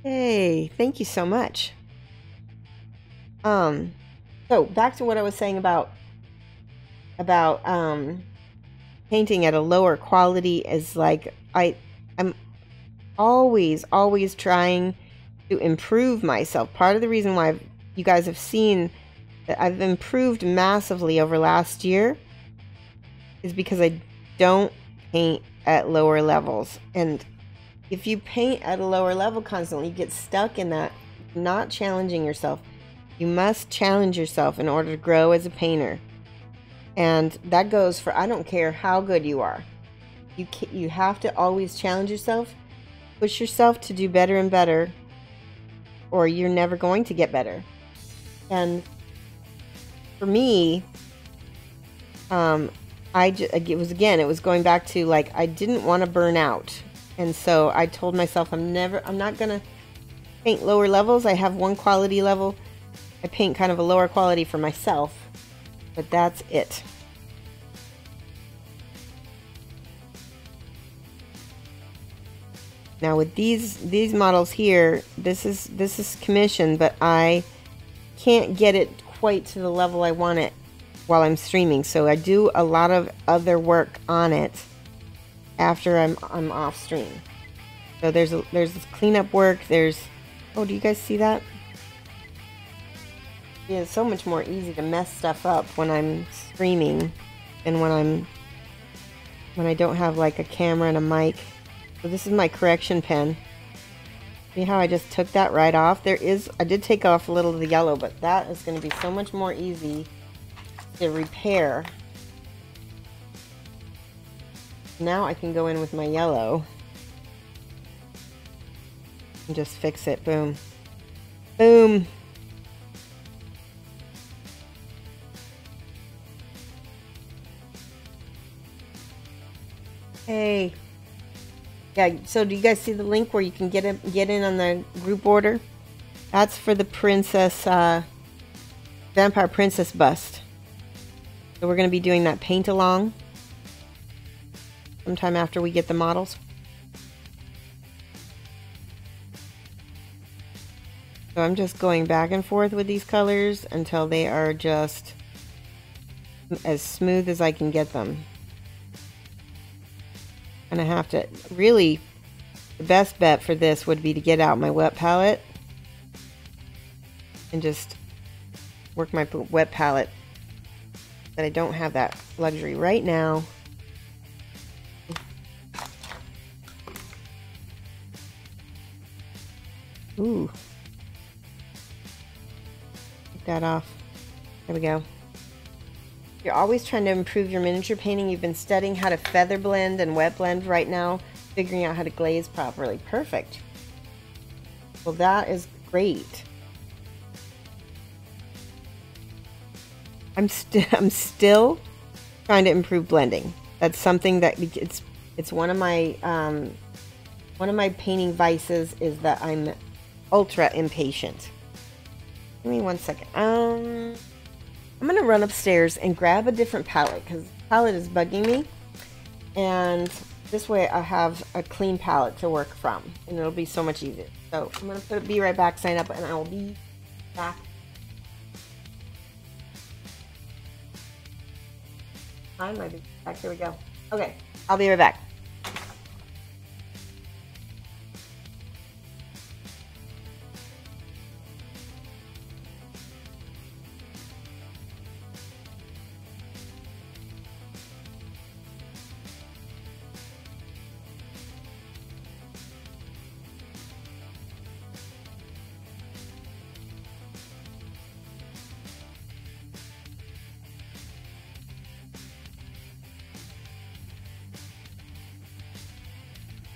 Hey, thank you so much. So back to what I was saying about painting at a lower quality is like I'm always trying to improve myself. Part of the reason why you guys have seen that I've improved massively over last year is because I don't paint at lower levels. And if you paint at a lower level constantly, you get stuck in that, not challenging yourself. You must challenge yourself in order to grow as a painter. And that goes for, I don't care how good you are. You have to always challenge yourself, push yourself to do better and better, or you're never going to get better. And for me, it was going back to like, I didn't want to burn out. And so I told myself, I'm not going to paint lower levels. I have one quality level. I paint kind of a lower quality for myself, but that's it. Now with these models here, this is commissioned, but I can't get it quite to the level I want it while I'm streaming. So I do a lot of other work on it after I'm off stream. So there's this cleanup work. Oh, do you guys see that? Yeah, it's so much more easy to mess stuff up when I'm streaming than when I don't have like a camera and a mic. So this is my correction pen. See how I just took that right off? I did take off a little of the yellow, but that is going to be so much more easy to repair. Now I can go in with my yellow and just fix it. Boom. Boom. Hey. Yeah, so do you guys see the link where you can get in on the group order? That's for the princess, vampire princess bust. So we're going to be doing that paint along sometime after we get the models. So I'm just going back and forth with these colors until they are just as smooth as I can get them. And I have to really, the best bet for this would be to get out my wet palette and just work my wet palette. But I don't have that luxury right now. Ooh. Take that off. There we go. You're always trying to improve your miniature painting. You've been studying how to feather blend and wet blend right now, figuring out how to glaze properly. Perfect. Well, that is great. I'm still trying to improve blending. That's something that it's one of my painting vices is that I'm ultra impatient. Give me 1 second. I'm gonna run upstairs and grab a different palette because the palette is bugging me, and this way I have a clean palette to work from, and it'll be so much easier. So I'm gonna be right back, sign up, and I will be back. Hi, my big back. Here we go. Okay, I'll be right back.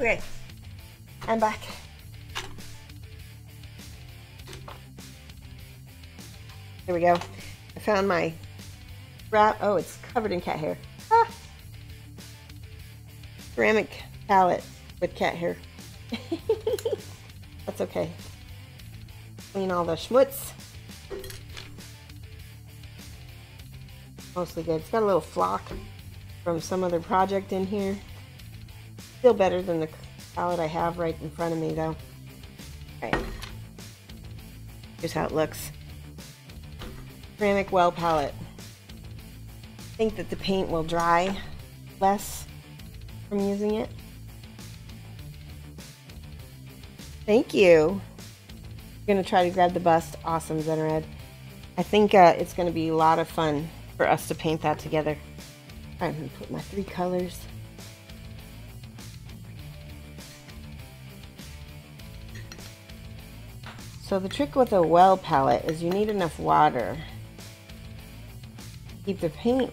Okay, I'm back. Here we go. I found my wrap. Oh, it's covered in cat hair. Ah! Ceramic palette with cat hair. That's okay. Clean all the schmutz. Mostly good. It's got a little flock from some other project in here. Still better than the palette I have right in front of me, though. Alright. Here's how it looks. Ceramic well palette. I think that the paint will dry less from using it. Thank you. I'm going to try to grab the bust. Awesome, Zenred. I think it's going to be a lot of fun for us to paint that together. I'm going to put my 3 colors. So the trick with a well palette is you need enough water. Keep the paint.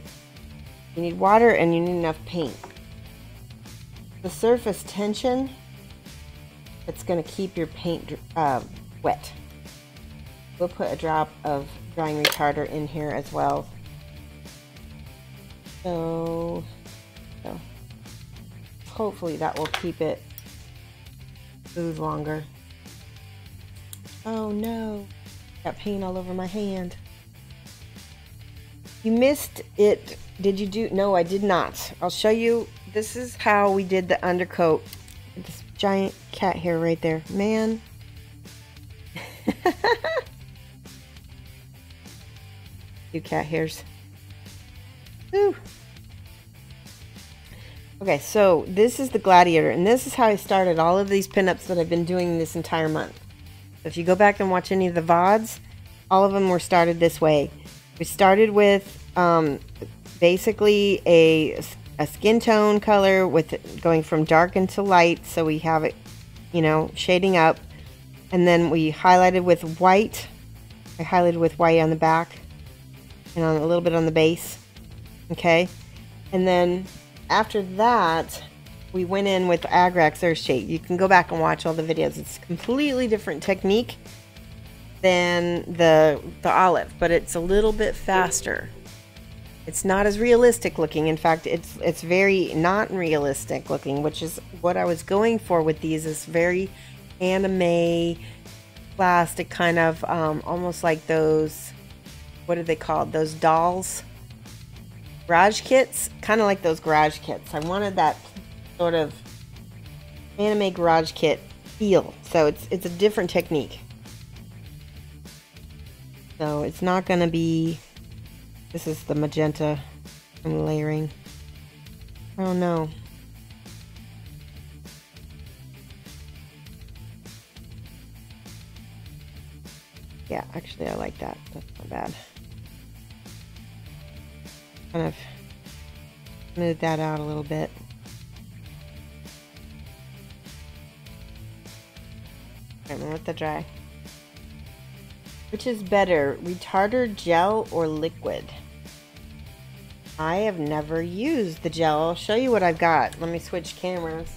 You need water and you need enough paint. The surface tension, it's going to keep your paint wet. We'll put a drop of drying retarder in here as well. So hopefully that will keep it smooth longer. Oh no, got paint all over my hand. You missed it. Did you do? No, I did not. I'll show you. This is how we did the undercoat. This giant cat hair right there. Man. Two cat hairs. Woo. Okay, so this is the Gladiator, and this is how I started all of these pinups that I've been doing this entire month. If you go back and watch any of the VODs, all of them were started this way. We started with basically a skin tone color with going from dark into light, so we have it, you know, shading up, and then we highlighted with white. I highlighted with white on the back and on a little bit on the base. Okay, and then after that, we went in with Agrax Earthshade. You can go back and watch all the videos. It's a completely different technique than the olive, but it's a little bit faster. It's not as realistic looking. In fact, it's very not realistic looking, which is what I was going for with these. Is very anime, plastic kind of, almost like those, what are they called? Those dolls, garage kits, kind of like those garage kits. I wanted that sort of anime garage kit feel, so it's a different technique. So it's not going to be, this is the magenta I'm layering. I don't know. Yeah, actually I like that. That's not bad. Kind of smooth that out a little bit. I'm gonna let that dry. Which is better, retarder gel or liquid? I have never used the gel. I'll show you what I've got. Let me switch cameras.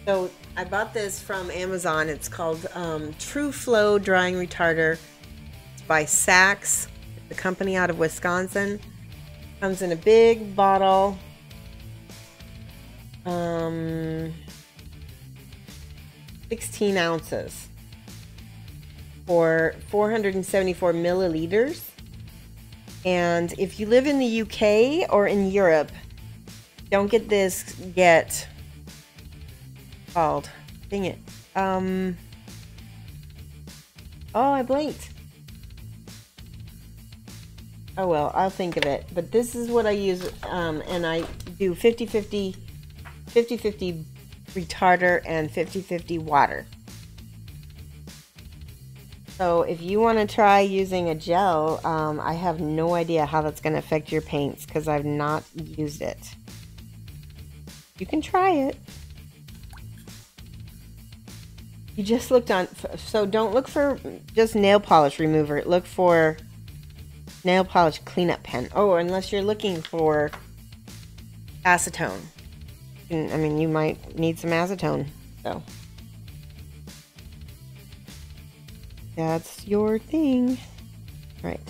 So I bought this from Amazon. It's called True Flow Drying Retarder. It's by Saks, the company out of Wisconsin. Comes in a big bottle. 16 ounces for 474 milliliters. And if you live in the UK or in Europe, don't get this, get called, dang it. Oh, I blinked. Oh well, I'll think of it. But this is what I use, and I do 50-50 retarder and 50-50 water. So if you want to try using a gel, I have no idea how that's going to affect your paints because I've not used it. You can try it. You just looked on, so don't look for just nail polish remover. Look for nail polish cleanup pen. Oh, unless you're looking for acetone. I mean, you might need some acetone, so that's your thing. Right.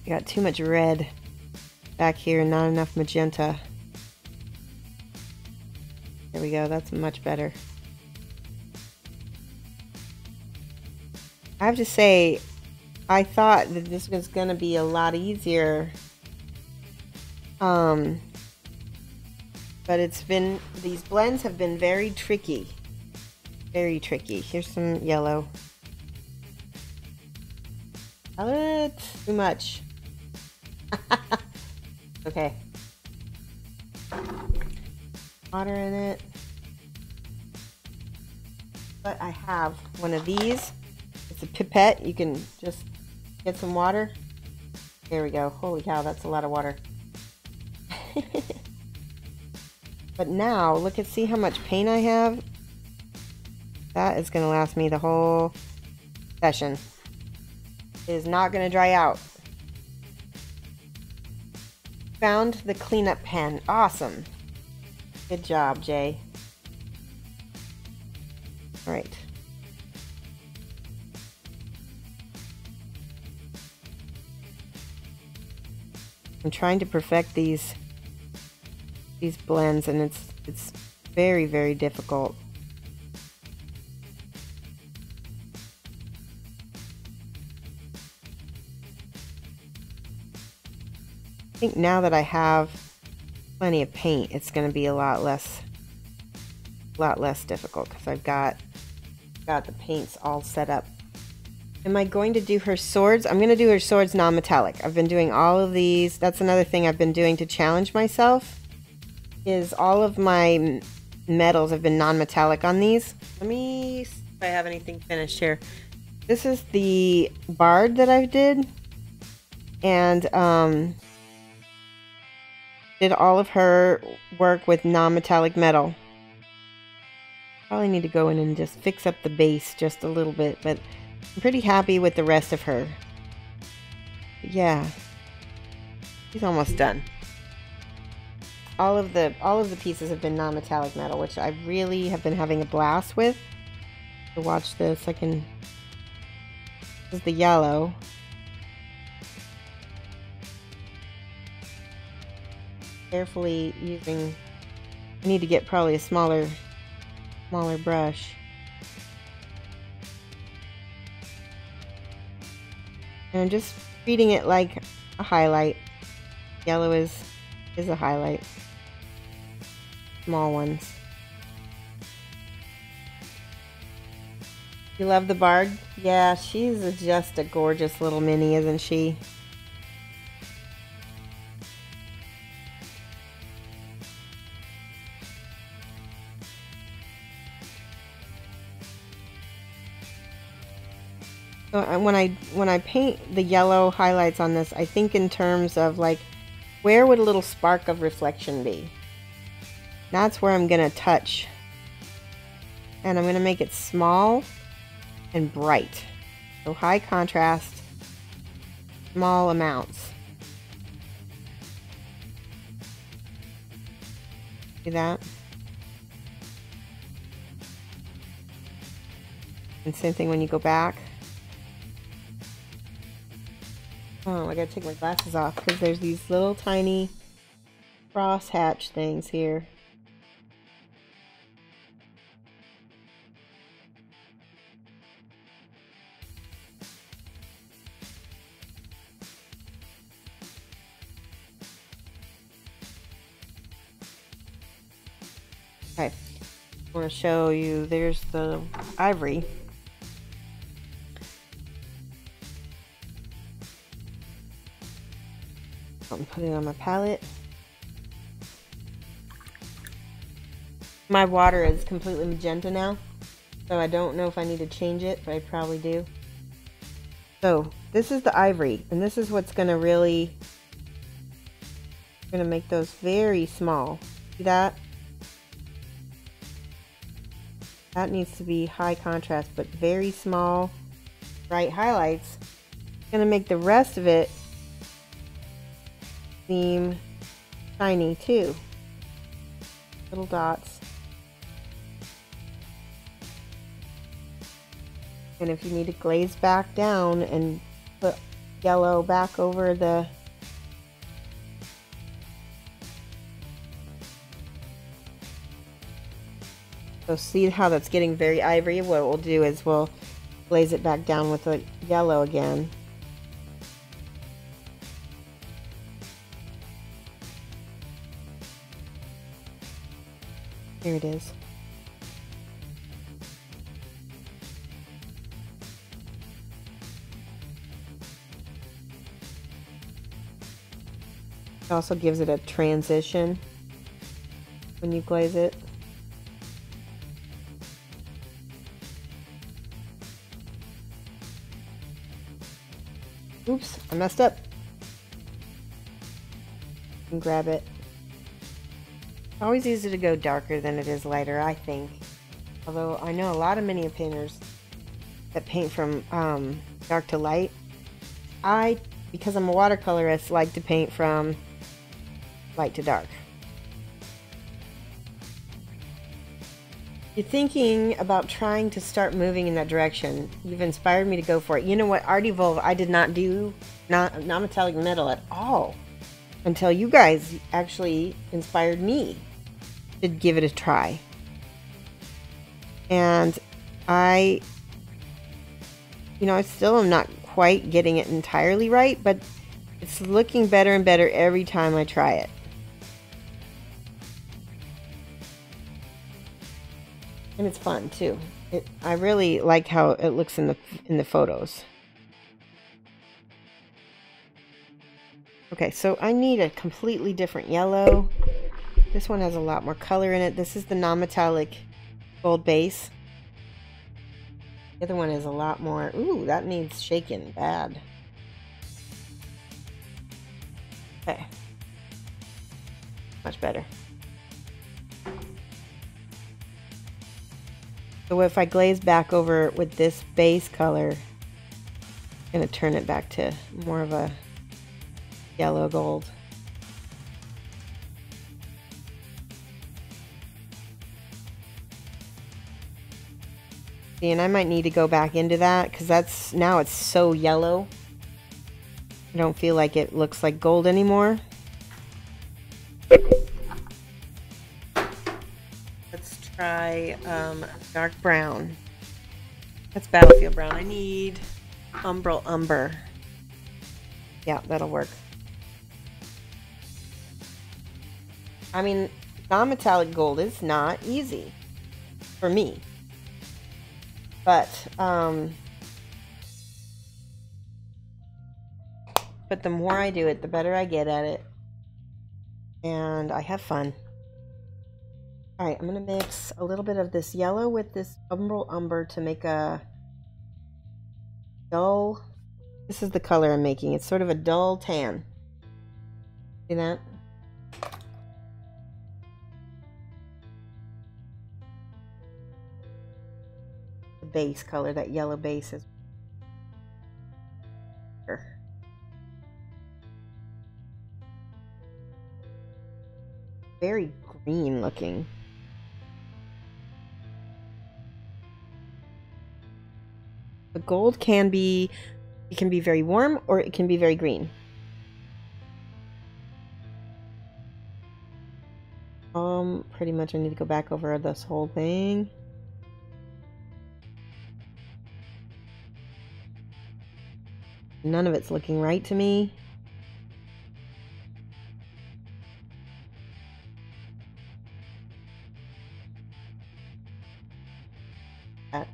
I got too much red back here and not enough magenta. There we go, that's much better. I have to say, I thought that this was going to be a lot easier. But it's been, these blends have been very tricky. Very tricky. Here's some yellow. Too much. Okay. Water in it. But I have one of these. It's a pipette. You can just get some water. There we go. Holy cow, that's a lot of water. But now, look at, see how much paint I have? That is going to last me the whole session. It is not going to dry out. Found the cleanup pen. Awesome. Good job, Jay. Alright. I'm trying to perfect these blends, and it's very, very difficult. I think now that I have plenty of paint, it's going to be a lot less difficult because I've got the paints all set up. Am I going to do her swords? I'm going to do her swords non-metallic. I've been doing all of these. That's another thing I've been doing to challenge myself, is all of my metals have been non-metallic on these. Let me see if I have anything finished here. This is the bard that I did, and did all of her work with non-metallic metal. Probably need to go in and just fix up the base just a little bit, but I'm pretty happy with the rest of her. But yeah, she's almost done. All of the pieces have been non-metallic metal, which I really have been having a blast with. To watch this, I can. This is the yellow. Carefully using. I need to get probably a smaller brush. And I'm just treating it like a highlight. Yellow is a highlight. Small ones. You love the Bard? Yeah, she's just a gorgeous little mini, isn't she? So when I paint the yellow highlights on this, I think in terms of like, where would a little spark of reflection be? That's where I'm gonna touch. And I'm gonna make it small and bright. So high contrast, small amounts. See that? And same thing when you go back. Oh, I gotta take my glasses off because there's these little tiny crosshatch things here. Okay, I want to show you, there's the ivory. I'm putting it on my palette. My water is completely magenta now, so I don't know if I need to change it, but I probably do. So this is the ivory, and this is what's gonna really, gonna make those very small. See that? That needs to be high contrast, but very small, bright highlights. Gonna make the rest of it seem shiny too. Little dots. And if you need to glaze back down and put yellow back over the so see how that's getting very ivory? What we'll do is we'll glaze it back down with the yellow again. Here it is. It also gives it a transition when you glaze it. Oops, I messed up. And grab it. Always easy to go darker than it is lighter, I think. Although I know a lot of mini painters that paint from dark to light. Because I'm a watercolorist, like to paint from light to dark. You're thinking about trying to start moving in that direction. You've inspired me to go for it. You know what? Art Evolve, I did not do non-metallic metal at all until you guys actually inspired me to give it a try. And I still am not quite getting it entirely right, but it's looking better and better every time I try it. And it's fun too. I really like how it looks in the photos. Okay, so I need a completely different yellow. This one has a lot more color in it. This is the non-metallic gold base. The other one is a lot more. Ooh, that needs shaken bad. Okay. Much better. So if I glaze back over with this base color, I'm going to turn it back to more of a yellow gold. See, and I might need to go back into that because now it's so yellow. I don't feel like it looks like gold anymore. Let's try dark brown. That's battlefield brown. I need umbral umber. Yeah, that'll work. I mean, non-metallic gold is not easy for me. But the more I do it, the better I get at it. And I have fun. Alright, I'm going to mix a little bit of this yellow with this umber to make a dull... This is the color I'm making. It's sort of a dull tan. See that? The base color, that yellow base is... very green looking. The gold can be, it can be very warm or it can be very green. Pretty much I need to go back over this whole thing. None of it's looking right to me. That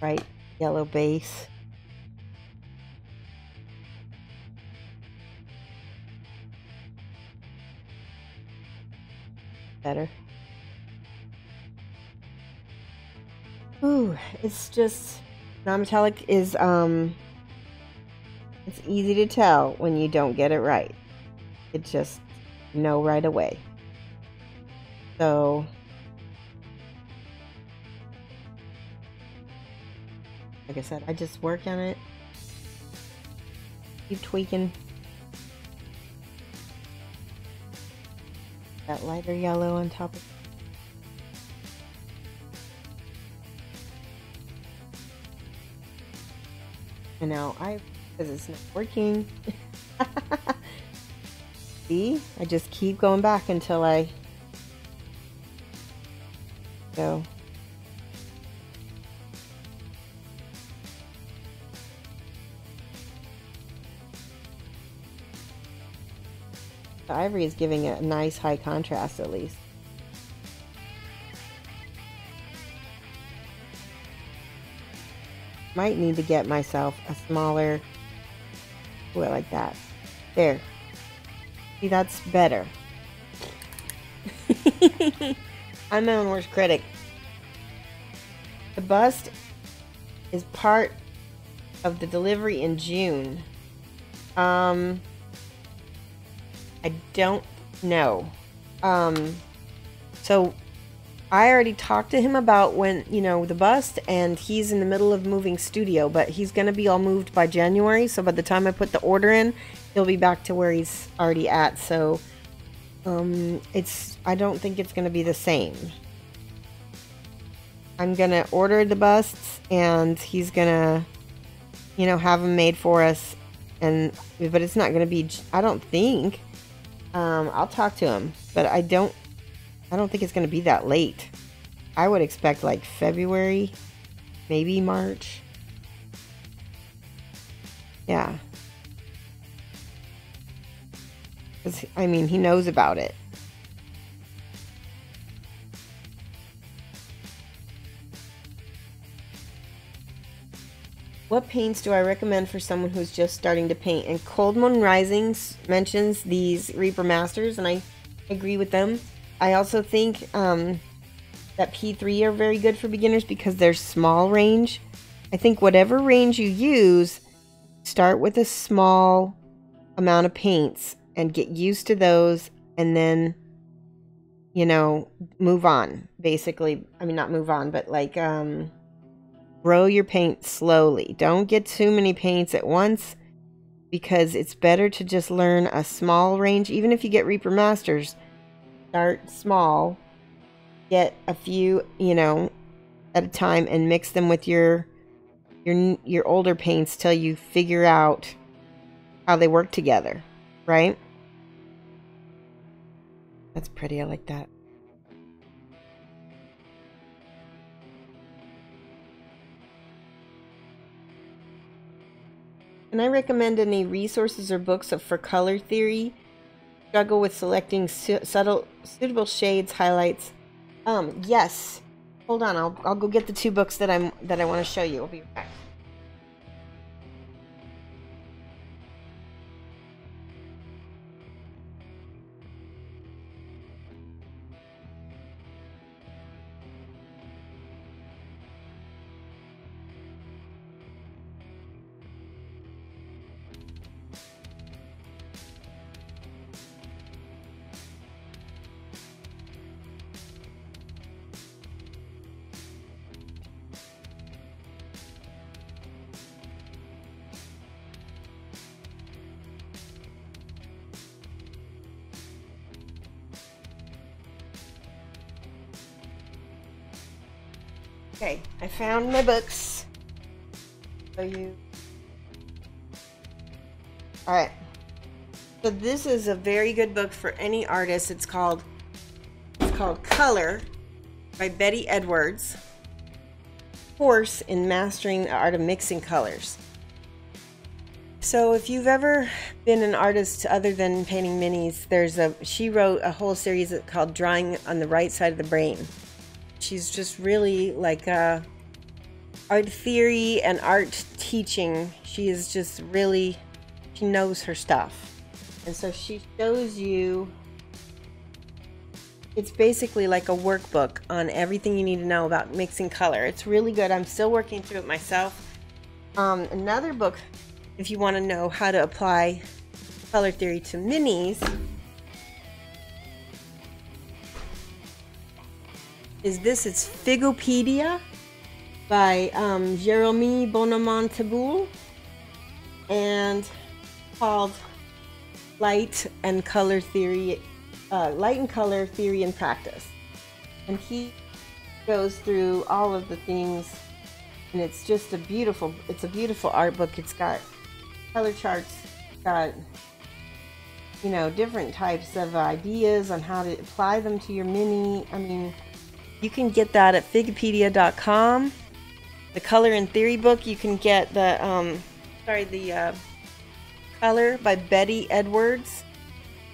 bright yellow base. Better. Ooh, it's just non-metallic is it's easy to tell when you don't get it right. It just know right away. So like I said, I just work on it. Keep tweaking. That lighter yellow on top of it. And now because it's not working. See? I just keep going back until I go. The ivory is giving it a nice high contrast at least. Might need to get myself a smaller, ooh, I like that. There. See, that's better. I'm my own worst critic. The bust is part of the delivery in June. I don't know. So I already talked to him about when, you know, the bust, and he's in the middle of moving studio, but he's going to be all moved by January. So by the time I put the order in, he'll be back to where he's already at. So, I don't think it's going to be the same. I'm going to order the busts and he's going to, you know, have them made for us. But it's not going to be, I don't think, I'll talk to him, but I don't think it's going to be that late. I would expect like February, maybe March. Yeah. I mean, he knows about it. What paints do I recommend for someone who's just starting to paint? And Cold Moon Rising mentions these Reaper Masters, and I agree with them. I also think that P3 are very good for beginners because they're small range. I think whatever range you use, start with a small amount of paints and get used to those, and then, you know, move on. Basically, I mean, not move on, but like grow your paint slowly. Don't get too many paints at once, because it's better to just learn a small range. Even if you get Reaper Masters, start small, get a few, you know, at a time, and mix them with your older paints till you figure out how they work together, right? That's pretty. I like that. Can I recommend any resources or books for color theory? Struggle with selecting suitable shades, highlights. Yes. Hold on, I'll go get the 2 books that I want to show you. I'll be right back. Okay, I found my books. Show you. Alright. So this is a very good book for any artist. It's called Color by Betty Edwards. Course in Mastering the Art of Mixing Colors. So if you've ever been an artist other than painting minis, she wrote a whole series called Drawing on the Right Side of the Brain. She's just really like art theory and art teaching. She is just really, she knows her stuff. And so she shows you, it's basically like a workbook on everything you need to know about mixing color. It's really good. I'm still working through it myself. Another book, if you want to know how to apply color theory to minis, it's Figopedia by Jérémy Bonomontaboul, and called Light and Color Theory and Practice. And he goes through all of the things, and it's just a beautiful art book. It's got color charts, it's got, you know, different types of ideas on how to apply them to your mini. I mean, you can get that at Figopedia.com. The Color and Theory book, you can get the Color by Betty Edwards.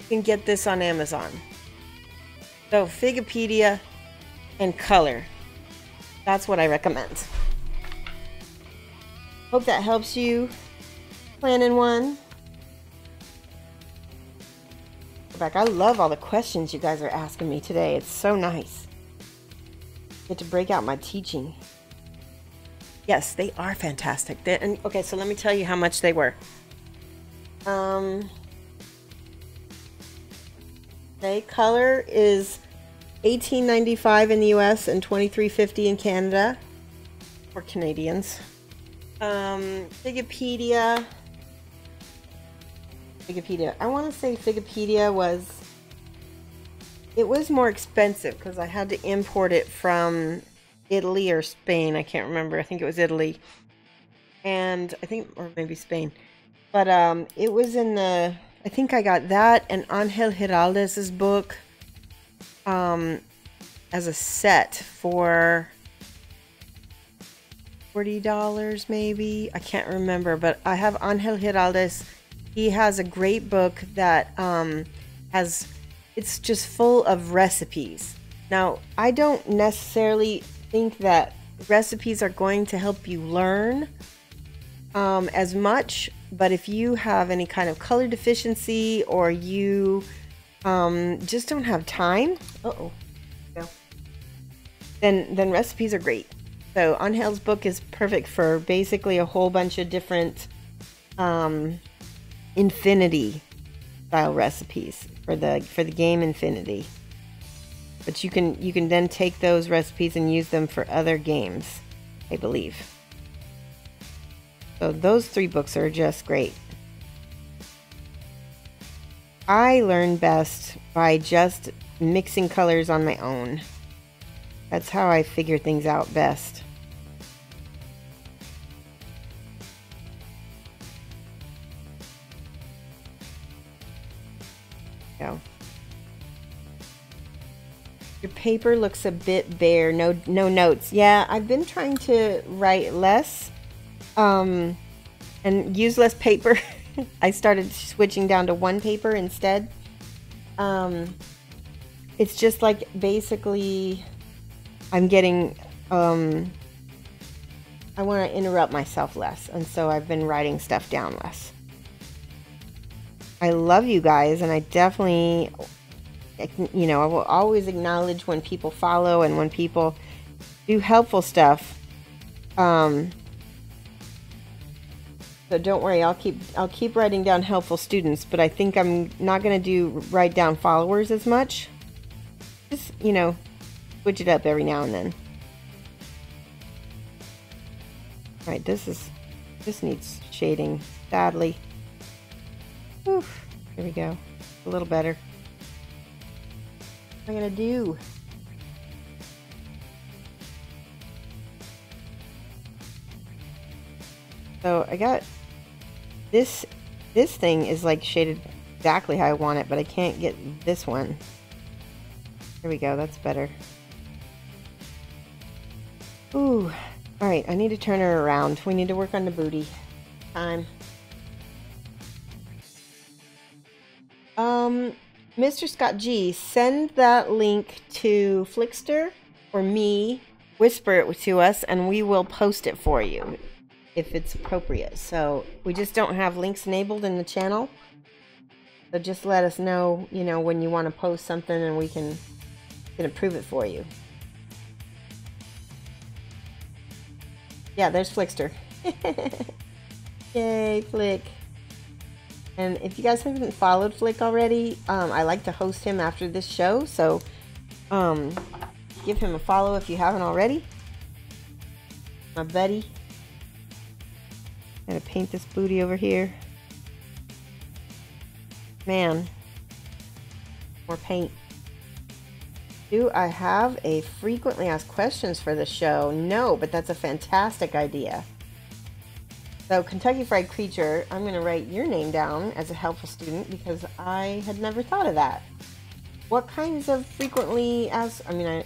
You can get this on Amazon. So Figopedia and Color. That's what I recommend. Hope that helps you planning one. Back. I love all the questions you guys are asking me today. It's so nice. Get to break out my teaching. Yes, they are fantastic. Okay, so let me tell you how much they were. Okay, Color is $18.95 in the US and $23.50 in Canada for Canadians. Figopedia. I want to say Figopedia was more expensive because I had to import it from Italy or Spain. I can't remember. I think it was Italy, and or maybe Spain. But it was in the. I think I got that and Angel Giraldez's book as a set for $40 maybe. I can't remember, but I have Angel Giraldez. He has a great book that it's just full of recipes. Now, I don't necessarily think that recipes are going to help you learn as much, but if you have any kind of color deficiency or you just don't have time, then recipes are great. So Angel's book is perfect for basically a whole bunch of different Infinity style recipes for the game Infinity. But you can then take those recipes and use them for other games, I believe. So those 3 books are just great. I learn best by just mixing colors on my own. That's how I figure things out best. Go. Your paper looks a bit bare. No notes. Yeah, I've been trying to write less and use less paper. I started switching down to 1 paper instead. It's just like basically I'm getting, I want to interrupt myself less, and so I've been writing stuff down less. I love you guys, and I definitely, you know, I will always acknowledge when people follow and when people do helpful stuff. So don't worry, I'll keep writing down helpful students, but I think I'm not going to write down followers as much. Just, you know, switch it up every now and then. All right, this needs shading badly. Oof, here we go. A little better. What am I gonna do? So I got this thing is like shaded exactly how I want it, but I can't get this one. There we go, that's better. Ooh, all right, I need to turn her around. We need to work on the booty. Time. Mr. Scott G, send that link to Flickster or me, whisper it to us, and we will post it for you if it's appropriate. So we just don't have links enabled in the channel. So just let us know, you know, when you want to post something, and we can approve it for you. Yeah, there's Flickster. Yay, Flick. And if you guys haven't followed Flick already, I like to host him after this show, so give him a follow if you haven't already. My buddy. Gotta paint this booty over here. Man. More paint. Do I have a frequently asked questions for the show? No, but that's a fantastic idea. So, Kentucky Fried Creature, I'm going to write your name down as a helpful student because I had never thought of that. What kinds of frequently asked... I mean, I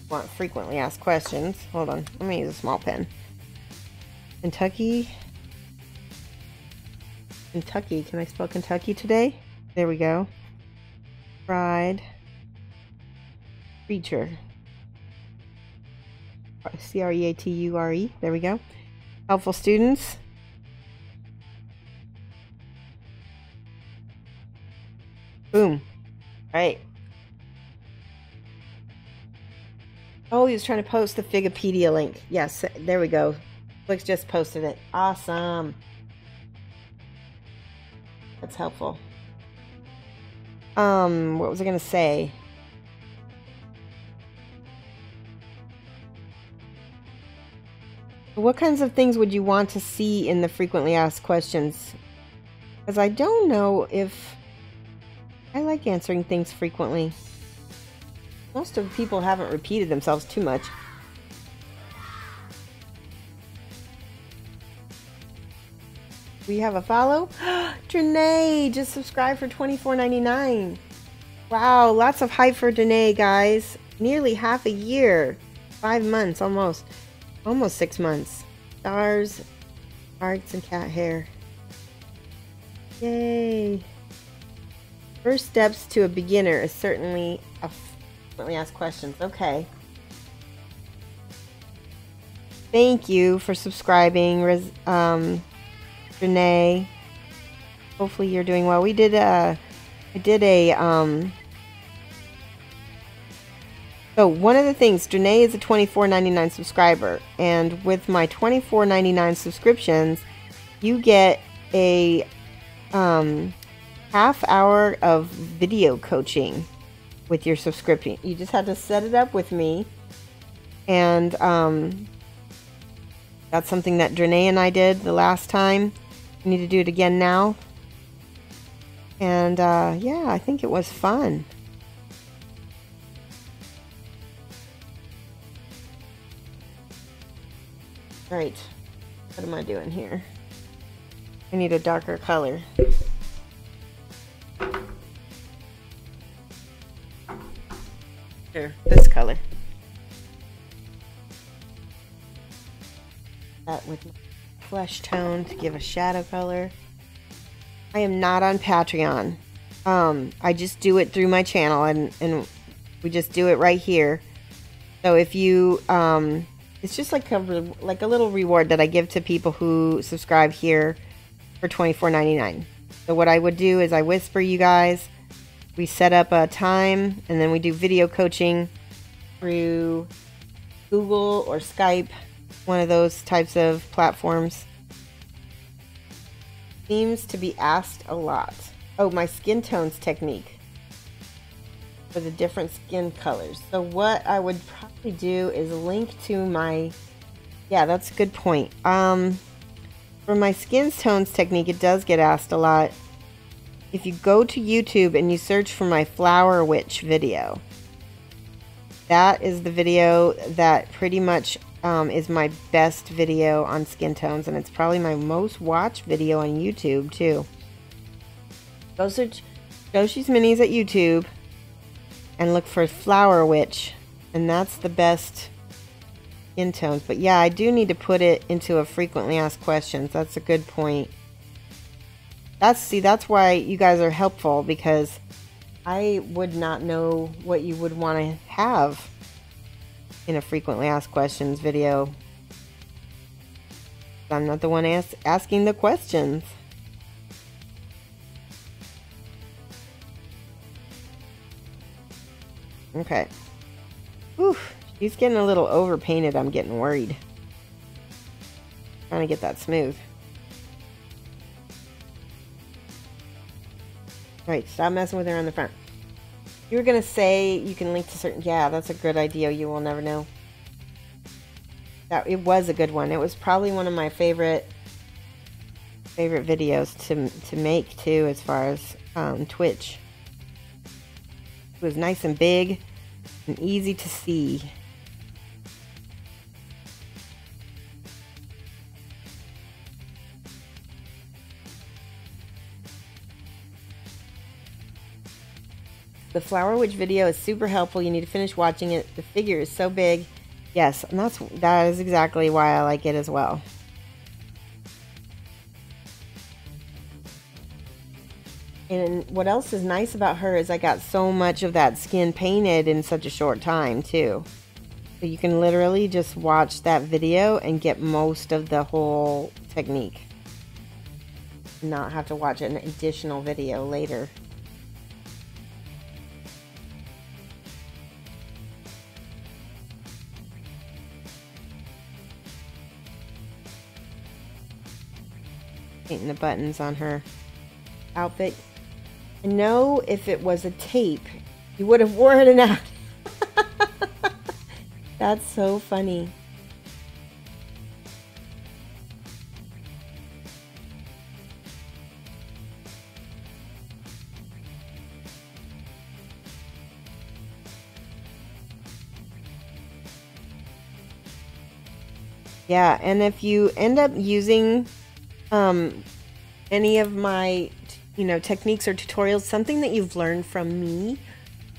want frequently asked questions. Hold on. Let me use a small pen. Kentucky. Can I spell Kentucky today? There we go. Fried Creature. C-R-E-A-T-U-R-E. There we go. Helpful students. Boom. All right. Oh, he was trying to post the Figipedia link. Yes, there we go. Flick's just posted it. Awesome. That's helpful. What was I going to say? What kinds of things would you want to see in the frequently asked questions? Because I don't know if I like answering things frequently. Most of the people haven't repeated themselves too much. We have a follow? Danae just subscribed for $24.99. Wow, lots of hype for Danae, guys. Nearly half a year. 5 months, almost. Almost 6 months. Stars, hearts, and cat hair. Yay. First steps to a beginner is certainly a frequently asked questions. Okay. Thank you for subscribing, Renee. Hopefully you're doing well. I did a so one of the things, Danae is a $24.99 subscriber, and with my $24.99 subscriptions, you get a half hour of video coaching with your subscription. You just have to set it up with me, and that's something that Danae and I did the last time. We need to do it again now, and yeah, I think it was fun. Right, what am I doing here? I need a darker color. Here, this color. That with my flesh tone to give a shadow color. I am not on Patreon. I just do it through my channel, and we just do it right here. So if you, it's just like a little reward that I give to people who subscribe here for $24.99. So what I would do is I whisper you guys, we set up a time, and then we do video coaching through Google or Skype, one of those types of platforms. Seems to be asked a lot. Oh, my skin tones technique for the different skin colors. So what I would probably do is link to my, yeah, that's a good point. For my skin tones technique, it does get asked a lot. If you go to YouTube and you search for my Flower Witch video, that is the video that pretty much is my best video on skin tones, and it's probably my most watched video on YouTube too. Go search Shoshie's Minis at YouTube and look for Flower Witch, and that's the best skin tones. But yeah, I do need to put it into a frequently asked questions. That's a good point. That's why you guys are helpful, because I would not know what you would want to have in a frequently asked questions video. I'm not the one asking the questions. Okay. Whew, she's getting a little overpainted. I'm getting worried. Trying to get that smooth. Alright, stop messing with her on the front. You were going to say you can link to certain... Yeah, that's a good idea. You will never know. It was a good one. It was probably one of my favorite videos to make, too, as far as Twitch. It was nice and big and easy to see. The Flower Witch video is super helpful. You need to finish watching it. The figure is so big. Yes, and that is exactly why I like it as well. And what else is nice about her is I got so much of that skin painted in such a short time too. So you can literally just watch that video and get most of the whole technique. Not have to watch an additional video later. Painting the buttons on her outfit. I know if it was a tape, you would have worn it out. That's so funny. Yeah, and if you end up using any of my techniques or tutorials, something that you've learned from me,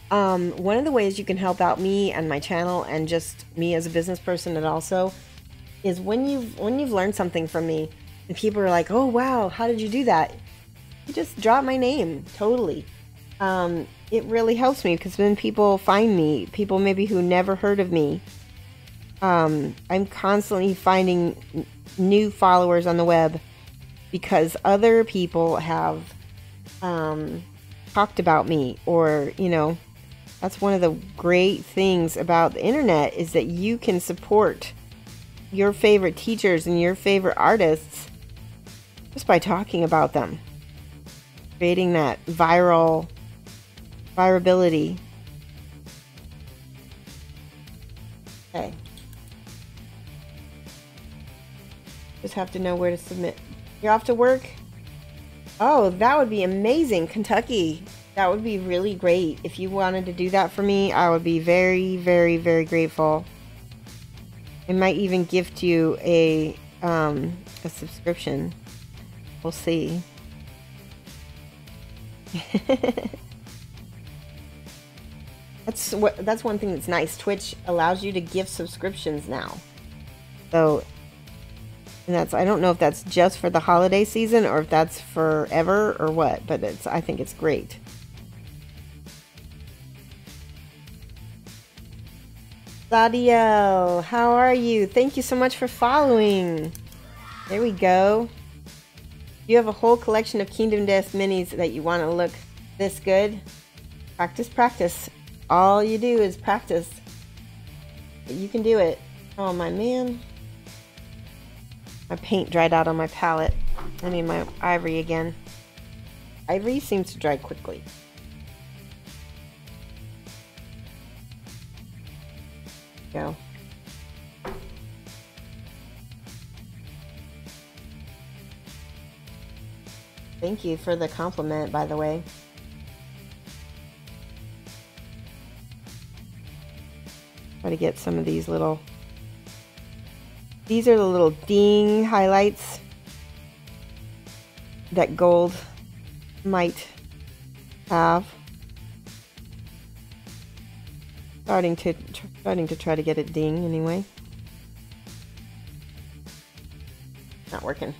one of the ways you can help out me and my channel and just me as a business person, and also is when you've learned something from me and people are like, oh wow, how did you do that? You just drop my name. Totally. It really helps me, because when people find me, people maybe who never heard of me, I'm constantly finding new followers on the web because other people have talked about me, or that's one of the great things about the internet, is that you can support your favorite teachers and your favorite artists just by talking about them, creating that virability. Okay, just have to know where to submit. You're off to work? Oh, that would be amazing. Kentucky. That would be really great. If you wanted to do that for me, I would be very, very, very grateful. I might even gift you a subscription. We'll see. That's one thing that's nice. Twitch allows you to gift subscriptions now. So, and I don't know if that's just for the holiday season or if that's forever or what, but I think it's great. Sadiel, how are you? Thank you so much for following. There we go. You have a whole collection of Kingdom Death minis that you want to look this good. Practice, practice. All you do is practice. You can do it. Oh my man. My paint dried out on my palette. I need my ivory again. Ivory seems to dry quickly. Go. Thank you for the compliment, by the way. Try to get some of these little... These are the little ding highlights that gold might have. Starting to try to get it ding anyway. Not working.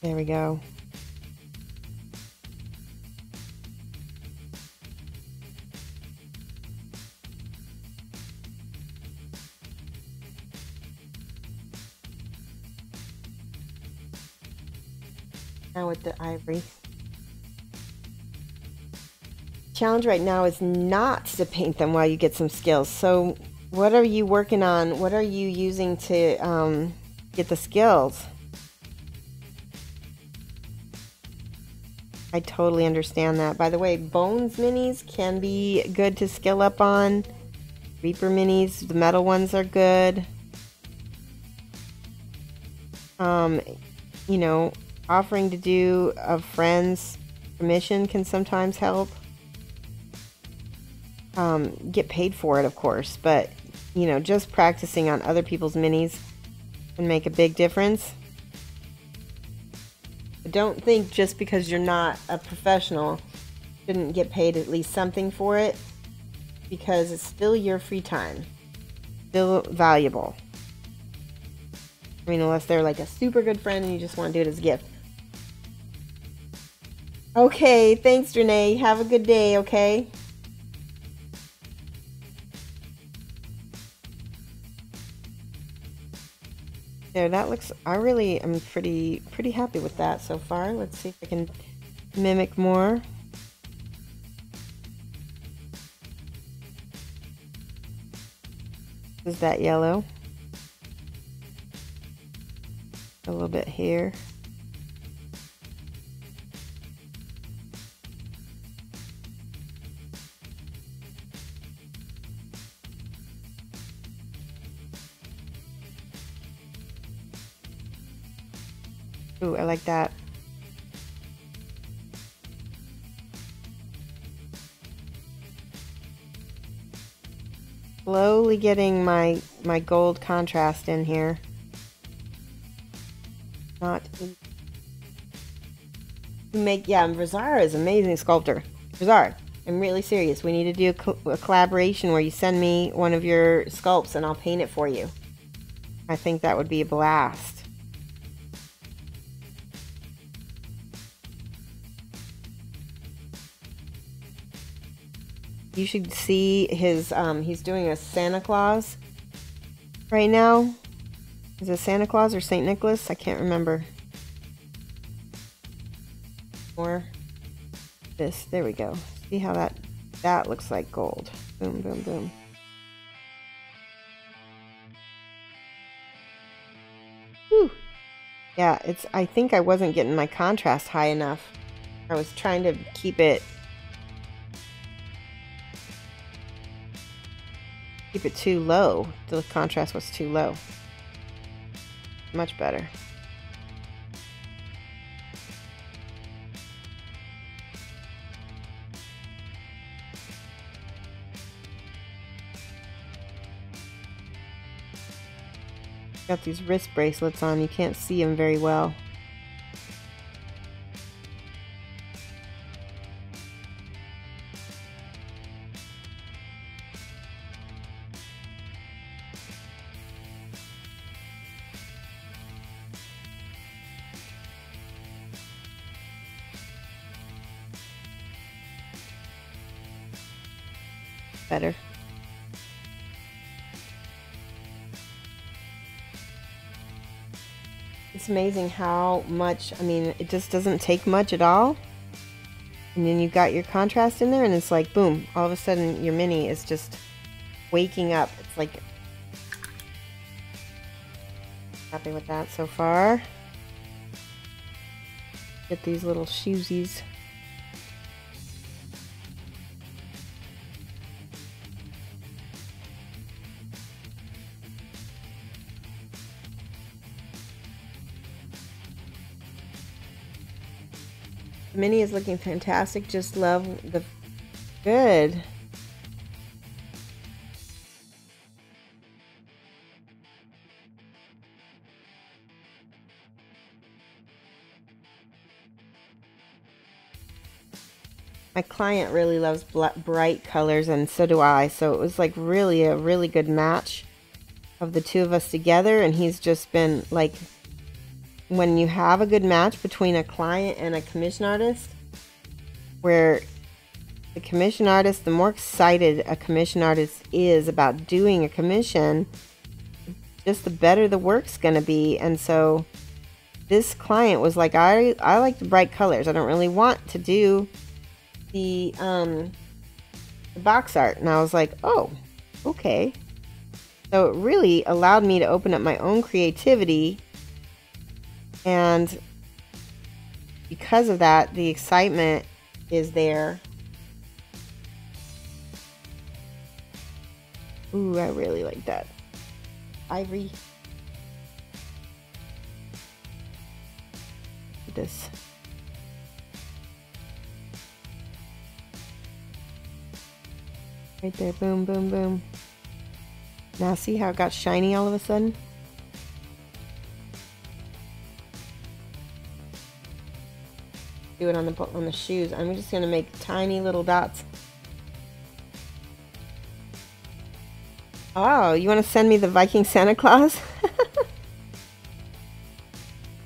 There we go. Now with the ivory. Challenge right now is not to paint them while you get some skills. So what are you working on? What are you using to get the skills? I totally understand that. By the way, Bones minis can be good to skill up on. Reaper minis, the metal ones are good. You know, offering to do a friend's commission can sometimes help. Get paid for it, of course, but you know, just practicing on other people's minis can make a big difference. I don't think just because you're not a professional, you shouldn't get paid at least something for it, because it's still your free time, still valuable. I mean, unless they're like a super good friend and you just want to do it as a gift. Okay, thanks, Renee. Have a good day, okay? There, that looks, I really am pretty happy with that so far. Let's see if I can mimic more. Is that yellow? A little bit here. Ooh, I like that. Slowly getting my gold contrast in here. Not make, yeah, Retarder is an amazing sculptor. Retarder, I'm really serious. We need to do a collaboration where you send me one of your sculpts and I'll paint it for you. I think that would be a blast. You should see his, he's doing a Santa Claus right now. Is it Santa Claus or St. Nicholas? I can't remember. Or this, there we go. See how that looks like gold. Boom, boom, boom. Whew. Yeah, it's, I think I wasn't getting my contrast high enough. I was trying to keep it too low. The contrast was too low. Much better. Got these wrist bracelets on. You can't see them very well. better. It's amazing how much, I mean, it just doesn't take much at all. And then you've got your contrast in there, and it's like, boom, all of a sudden your mini is just waking up. It's like, happy with that so far. Get these little shoesies. The mini is looking fantastic. Just love the good. My client really loves bright colors, and so do I. So it was like really a really good match of the two of us together. And he's just been like, when you have a good match between a client and a commission artist, where the commission artist, the more excited a commission artist is about doing a commission, just the better the work's gonna be. And so this client was like, I like the bright colors. I don't really want to do the box art. And I was like, oh, okay. So it really allowed me to open up my own creativity. And because of that, the excitement is there. Ooh, I really like that. Ivory. Look at this. Right there, boom, boom, boom. Now see how it got shiny all of a sudden? Do it on the shoes. I'm just gonna make tiny little dots. Oh, you want to send me the Viking Santa Claus?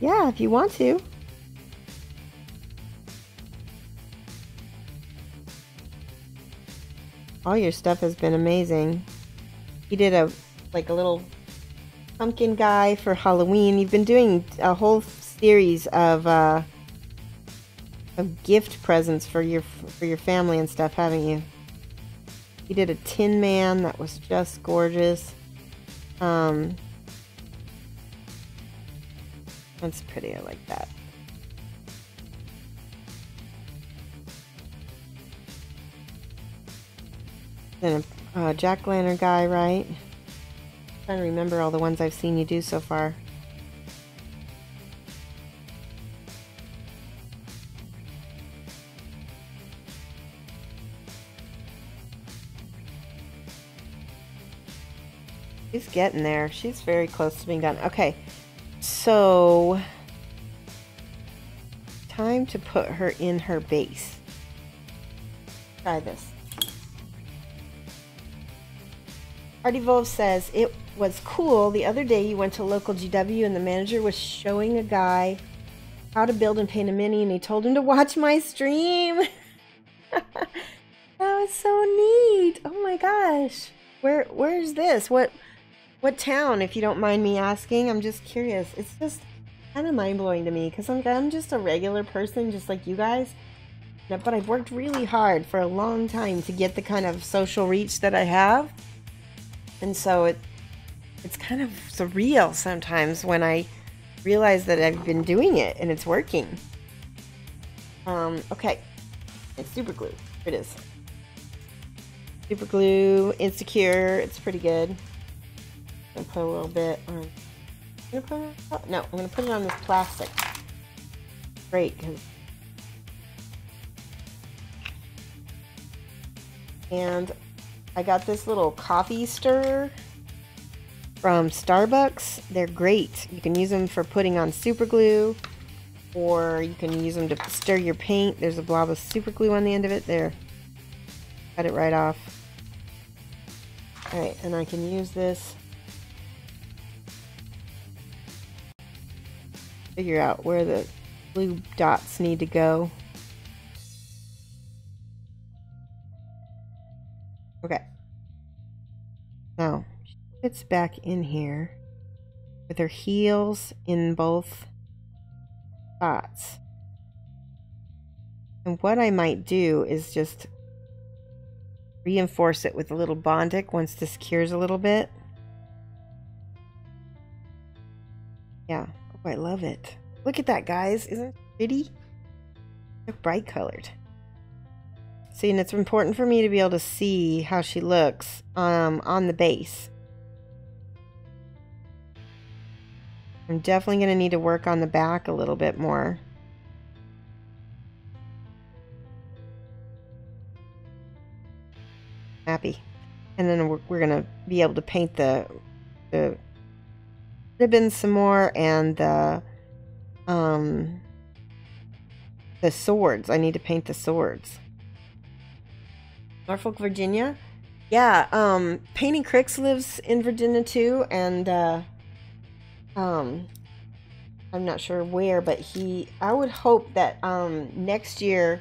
Yeah, if you want to. All your stuff has been amazing. You did a little pumpkin guy for Halloween. You've been doing a whole series of gift presents for your family and stuff, haven't you? You did a Tin Man that was just gorgeous. That's pretty. I like that. Then a jack-o'-lantern guy, right? I'm trying to remember all the ones I've seen you do so far. She's getting there. She's very close to being done. Okay, so time to put her in her base. Try this. Artie Volv says, it was cool. The other day you went to local GW and the manager was showing a guy how to build and paint a mini, and he told him to watch my stream. That was so neat. Oh my gosh. Where's this? What town, if you don't mind me asking? I'm just curious. It's just kind of mind-blowing to me because I'm just a regular person just like you guys. But I've worked really hard for a long time to get the kind of social reach that I have. And so it's kind of surreal sometimes when I realize that I've been doing it and it's working. Okay. It's super glue. Here it is. Super glue, Insecure. It's pretty good. I'm gonna put a little bit on. I'm gonna put it on this plastic. Great, and I got this little coffee stirrer from Starbucks. They're great. You can use them for putting on super glue, or you can use them to stir your paint. There's a blob of super glue on the end of it. There. Cut it right off. Alright, and I can use this. Figure out where the blue dots need to go. Okay. Now, she fits back in here with her heels in both spots. And what I might do is just reinforce it with a little Bondic once this cures a little bit. Yeah. Oh, I love it. Look at that, guys. Isn't it pretty? They're bright colored. See, and it's important for me to be able to see how she looks on the base. I'm definitely going to need to work on the back a little bit more. Happy. And then we're going to be able to paint the ribbons some more and the swords. I need to paint the swords. Norfolk, Virginia? Yeah, Painting Cricks lives in Virginia too, and I'm not sure where, but I would hope that next year,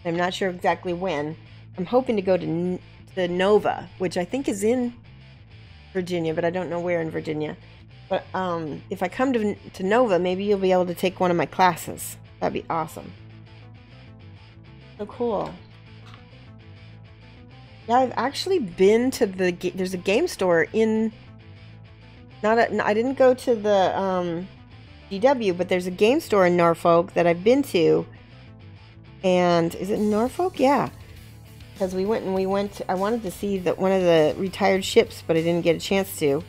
I'm not sure exactly when, I'm hoping to go to Nova, which I think is in Virginia, but I don't know where in Virginia. But if I come to Nova, maybe you'll be able to take one of my classes. That'd be awesome. So cool. Yeah, I've actually been to there's a game store in, I didn't go to the GW, but there's a game store in Norfolk that I've been to. And is it in Norfolk? Yeah. Because I wanted to see one of the retired ships, but I didn't get a chance to.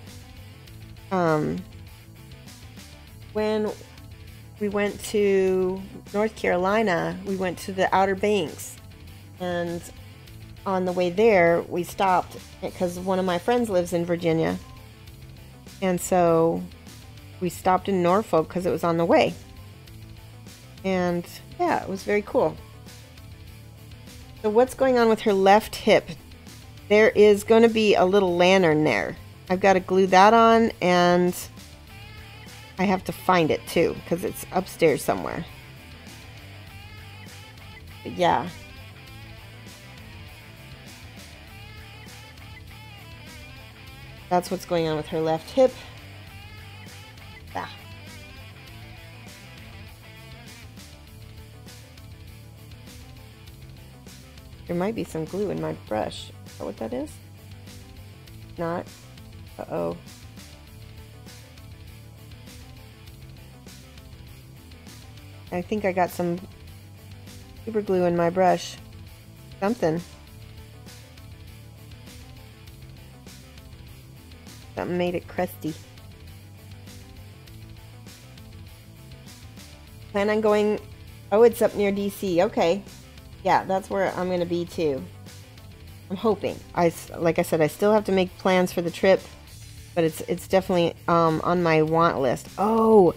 When we went to North Carolina, we went to the Outer Banks, and on the way there, we stopped because one of my friends lives in Virginia, and so we stopped in Norfolk because it was on the way. And yeah, it was very cool. So what's going on with her left hip? There is going to be a little lantern there. I've got to glue that on, and I have to find it too because it's upstairs somewhere. But yeah. That's what's going on with her left hip. Ah. There might be some glue in my brush. Is that what that is? Not. Uh-oh. I think I got some super glue in my brush. Something. Something made it crusty. Plan on going... Oh, it's up near DC. Okay. Yeah, that's where I'm going to be too. I'm hoping. Like I said, I still have to make plans for the trip, but it's definitely on my want list. Oh,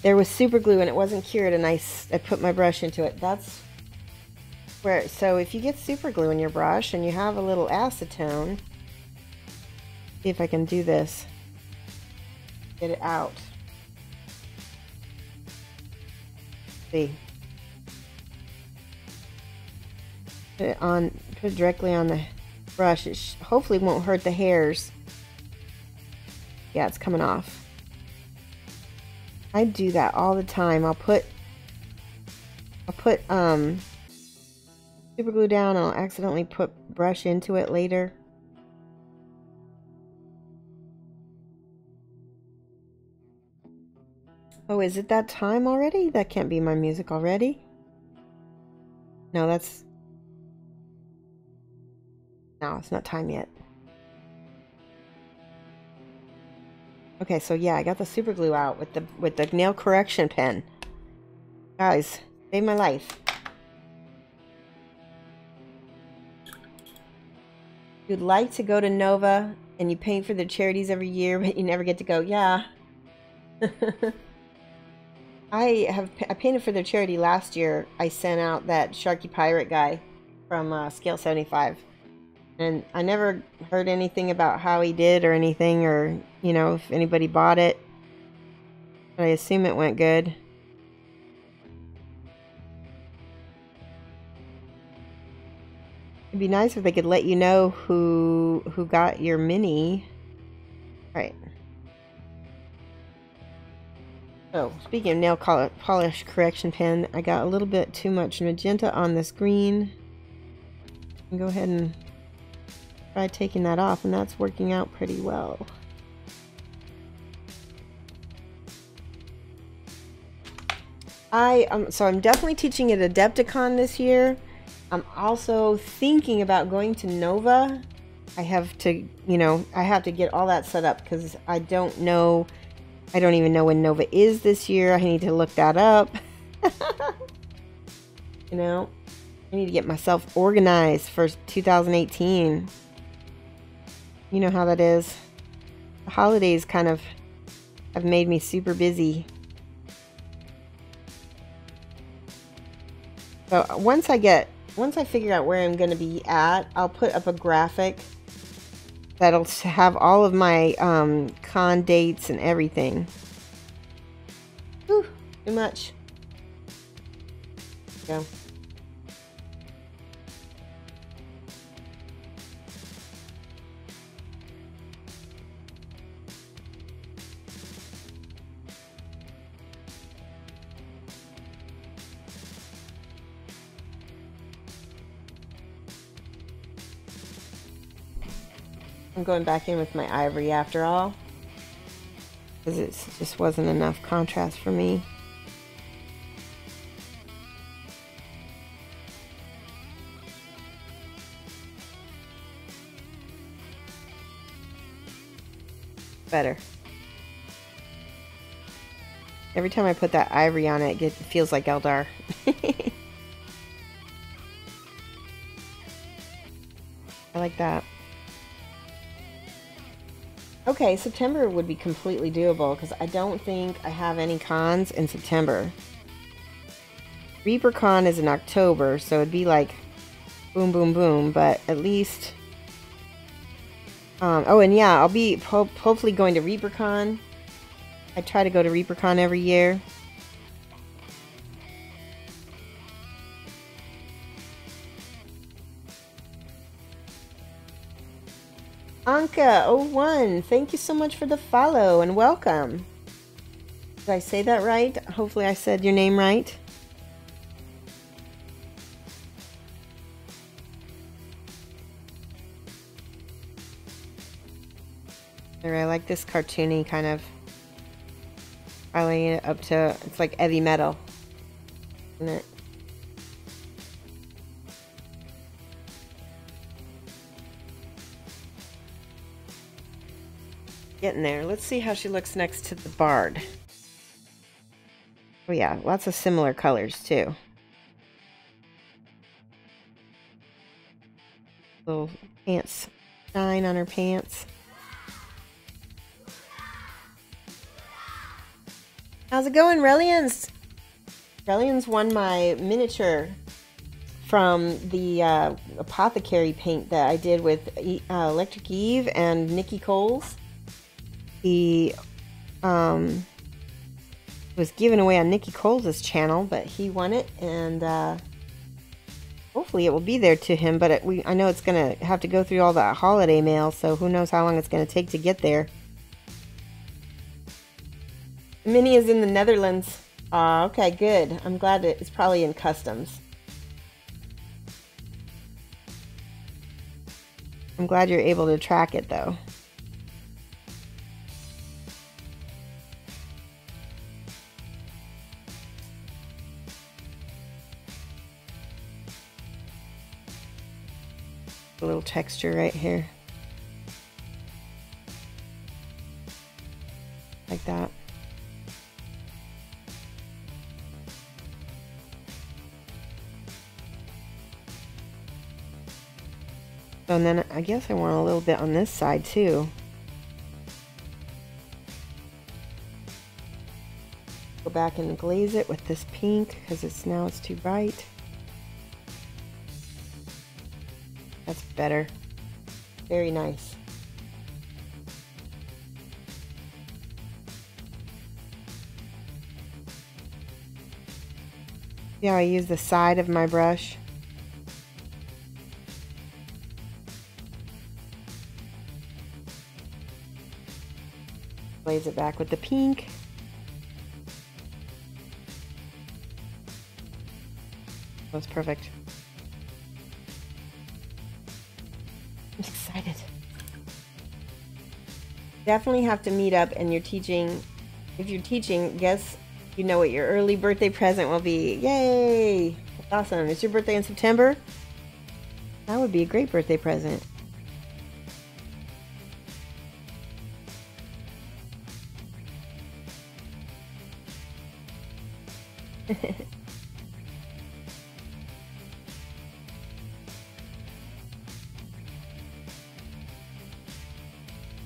there was super glue and it wasn't cured, and I put my brush into it. That's where... So if you get super glue in your brush and you have a little acetone... See if I can do this. Get it out. See. Put it directly on the brush. It hopefully won't hurt the hairs. Yeah, it's coming off. I do that all the time. I'll put super glue down and I'll accidentally put brush into it later. Oh, is it that time already? That can't be my music already. No, it's not time yet. Okay, so yeah, I got the super glue out with the nail correction pen. Guys, saved my life. You'd like to go to Nova and you paint for the charities every year, but you never get to go. Yeah. I painted for their charity last year. I sent out that Sharky Pirate guy from Scale 75. And I never heard anything about how he did or anything, or, you know, if anybody bought it. But I assume it went good. It'd be nice if they could let you know who got your mini. All right. So, speaking of nail polish correction pen, I got a little bit too much magenta on this green. Go ahead and try taking that off, and that's working out pretty well. So I'm definitely teaching at Adepticon this year. I'm also thinking about going to Nova. I have to get all that set up because I don't even know when Nova is this year. I need to look that up. You know, I need to get myself organized for 2018. You know how that is. The holidays kind of have made me super busy. So once I figure out where I'm going to be at, I'll put up a graphic that'll have all of my con dates and everything. Whew, too much. Go. I'm going back in with my ivory after all, because it just wasn't enough contrast for me. Better. Every time I put that ivory on it, it feels like Eldar. I like that. Okay, September would be completely doable because I don't think I have any cons in September. ReaperCon is in October, so it'd be like boom, boom, boom, but at least... oh, and yeah, I'll be hopefully going to ReaperCon. I try to go to ReaperCon every year. Anka01, thank you so much for the follow and welcome. Did I say that right? Hopefully I said your name right. I like this cartoony kind of highlighting it up to, it's like heavy metal, isn't it? Getting there. Let's see how she looks next to the Bard. Oh yeah, lots of similar colors too. Little pants shine on her pants. How's it going, Relians? Relians won my miniature from the apothecary paint that I did with Electric Eve and Nikki Coles. He was given away on Nikki Coles' channel, but he won it, and hopefully it will be there to him, but I know it's going to have to go through all the holiday mail, so who knows how long it's going to take to get there. The mini is in the Netherlands. Okay, good. I'm glad it's probably in customs. I'm glad you're able to track it, though. A little texture right here. Like that. So, and then I guess I want a little bit on this side too. Go back and glaze it with this pink because it's too bright. That's better. Very nice. Yeah, I use the side of my brush. Blaze it back with the pink. That's perfect. I'm excited. Definitely have to meet up, and you're teaching. If you're teaching, guess you know what your early birthday present will be. Yay! That's awesome. It's your birthday in September? That would be a great birthday present.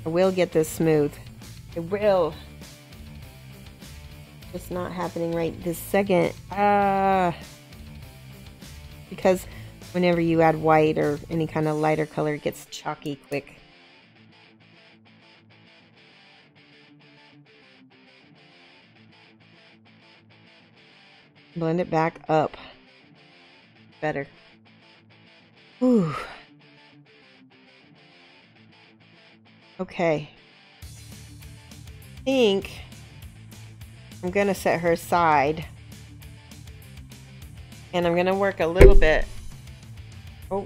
I will get this smooth. It will. It's not happening right this second. Because whenever you add white or any kind of lighter color, it gets chalky quick. Blend it back up. Better. Ooh. Okay. I think I'm gonna set her aside. And I'm gonna work a little bit. Oh.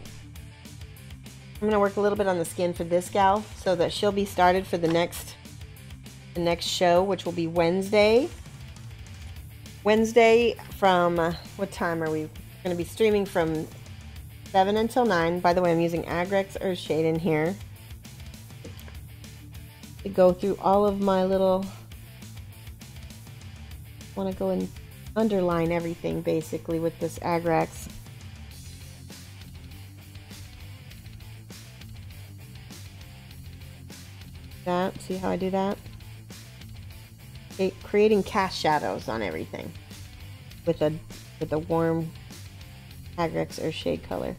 I'm gonna work a little bit on the skin for this gal so that she'll be started for the next show, which will be Wednesday. Wednesday from what time are we gonna be streaming? From 7 until 9. By the way, I'm using Agrex Earthshade in here to go through all of my little, want to go and underline everything basically with this Agrex. That, see how I do that? Okay, creating cast shadows on everything with a warm Agrex Earthshade color.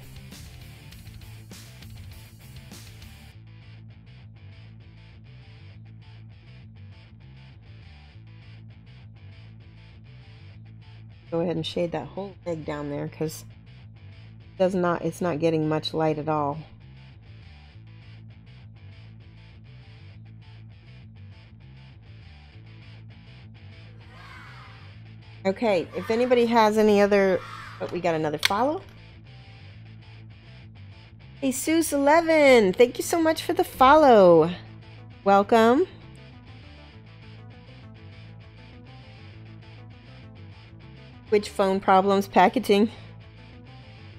Go ahead and shade that whole leg down there because it's not getting much light at all. Okay, if anybody has any other, oh, we got another follow. Hey, Seuss11, thank you so much for the follow. Welcome. Which phone problems? Packaging.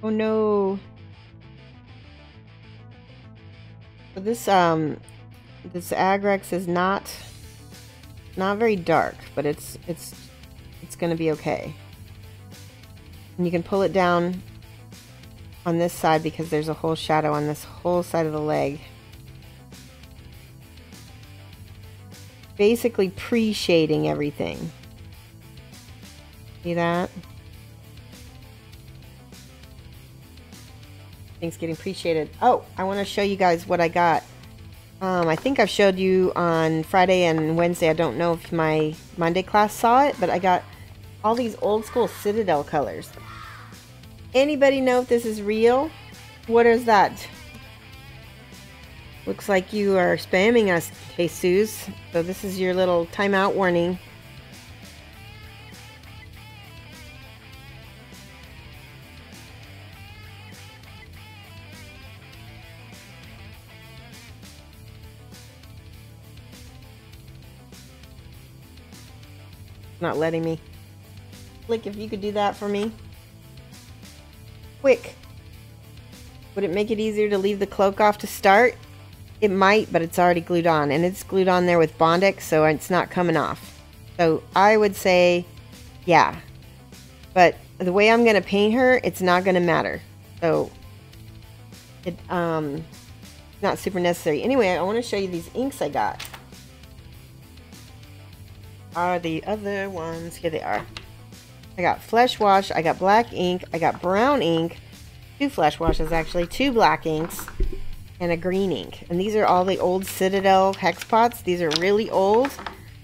Oh no. So this Agrex is not very dark, but it's gonna be okay. And you can pull it down on this side because there's a whole shadow on this whole side of the leg. Basically pre-shading everything. See that? Things getting pre-shaded. Oh, I want to show you guys what I got. I think I've showed you on Friday and Wednesday. I don't know if my Monday class saw it, but I got all these old school Citadel colors. Anybody know if this is real? What is that? Looks like you are spamming us, Jesus. So this is your little timeout warning. Not letting me. Flick, if you could do that for me. Quick. Would it make it easier to leave the cloak off to start? It might, but it's already glued on. And it's glued on there with Bondex, so it's not coming off. So I would say, yeah. But the way I'm going to paint her, it's not going to matter. So, it's not super necessary. Anyway, I want to show you these inks I got. Are the other ones? Here they are. I got Flesh Wash, I got black ink, I got brown ink, 2 Flesh Washes actually, 2 black inks, and a green ink. And these are all the old Citadel hex pots. These are really old,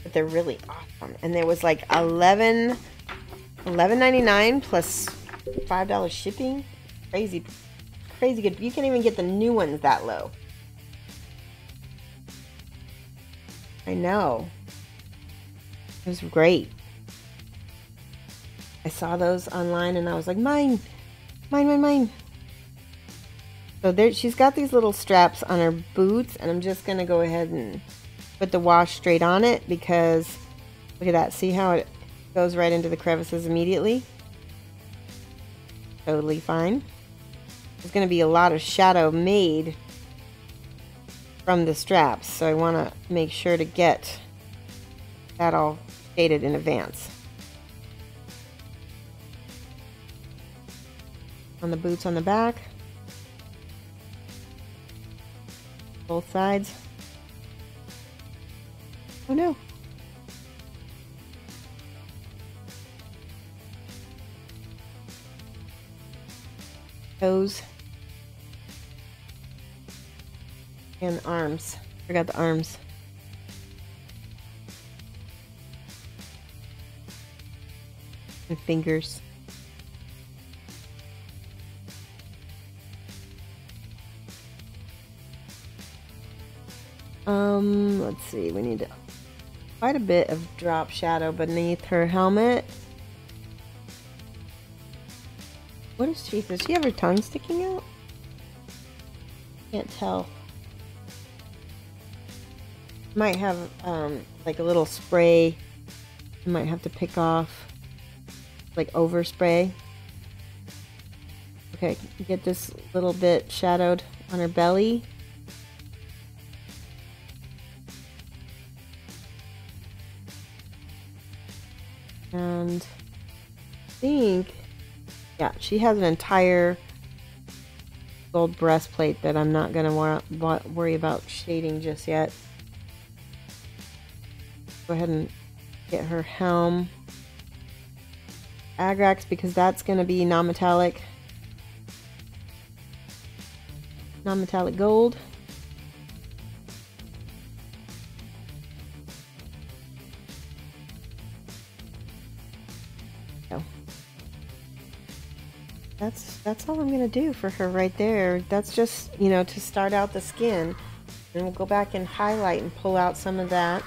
but they're really awesome. And there was like $11.99 plus $5 shipping. Crazy good. You can't even get the new ones that low. I know. It was great. I saw those online and I was like, mine, mine, mine, mine. So there, she's got these little straps on her boots, and I'm just going to go ahead and put the wash straight on it because look at that. See how it goes right into the crevices immediately? Totally fine. There's going to be a lot of shadow made from the straps, so I want to make sure to get that all shaded in advance. On the boots on the back. Both sides. Oh no. Toes. And arms. Forgot the arms. And fingers. Let's see, we need quite a bit of drop shadow beneath her helmet. What is she? Does she have her tongue sticking out? Can't tell. Might have like a little spray I might have to pick off, like overspray. Okay, get this little bit shadowed on her belly. And I think, yeah, she has an entire gold breastplate that I'm not going to worry about shading just yet. Go ahead and get her helm. Agrax, because that's going to be non-metallic. Non-metallic gold. That's all I'm gonna do for her right there. That's just, you know, to start out the skin, and we'll go back and highlight and pull out some of that.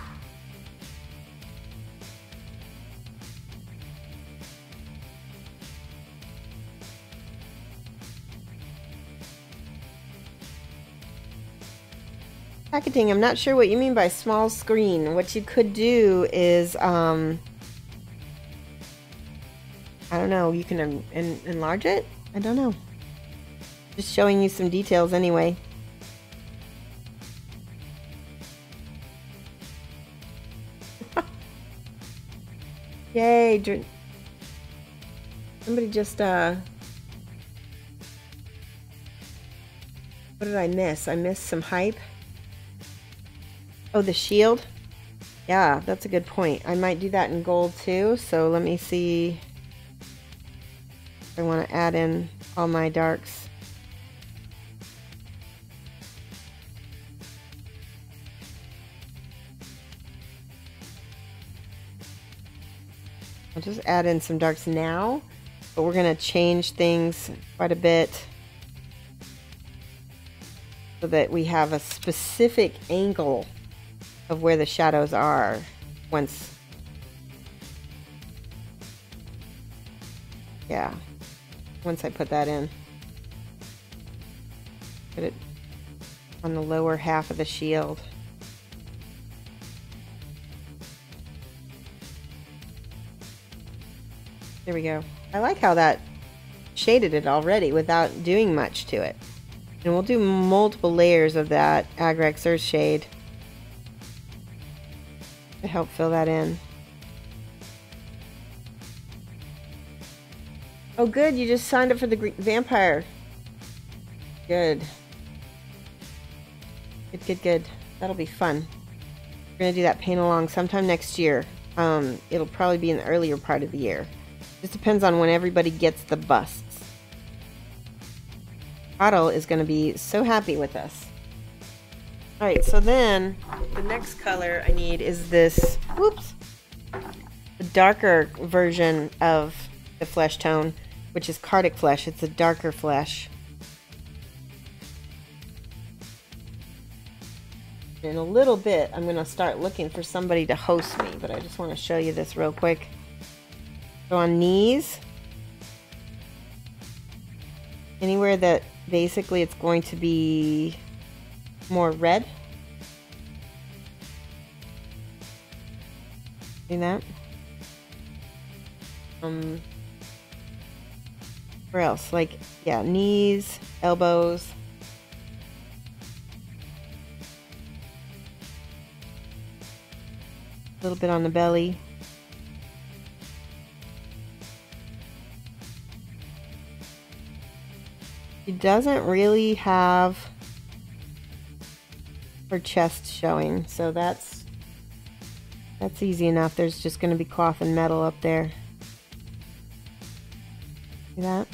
Packaging, I'm not sure what you mean by small screen. What you could do is I don't know, you can enlarge it? I don't know. Just showing you some details anyway. Yay! Somebody just, what did I miss? I missed some hype. Oh, the shield? Yeah, that's a good point. I might do that in gold too, so let me see. I want to add in all my darks. I'll just add in some darks now, but we're going to change things quite a bit so that we have a specific angle of where the shadows are once. Yeah. Once I put that in. Put it on the lower half of the shield. There we go. I like how that shaded it already without doing much to it. And we'll do multiple layers of that Agrax Earth shade to help fill that in. Oh good, you just signed up for the vampire. Good. Good. That'll be fun. We're gonna do that paint along sometime next year. It'll probably be in the earlier part of the year. Just depends on when everybody gets the busts. Otto is gonna be so happy with us. Alright, so then the next color I need is this, whoops, the darker version of the flesh tone, which is Cardic flesh. It's a darker flesh. In a little bit, I'm going to start looking for somebody to host me, but I just want to show you this real quick. So on knees, anywhere that basically it's going to be more red. See that? Where else? Like, yeah, knees, elbows. A little bit on the belly. She doesn't really have her chest showing, so that's easy enough. There's just going to be cloth and metal up there. See that?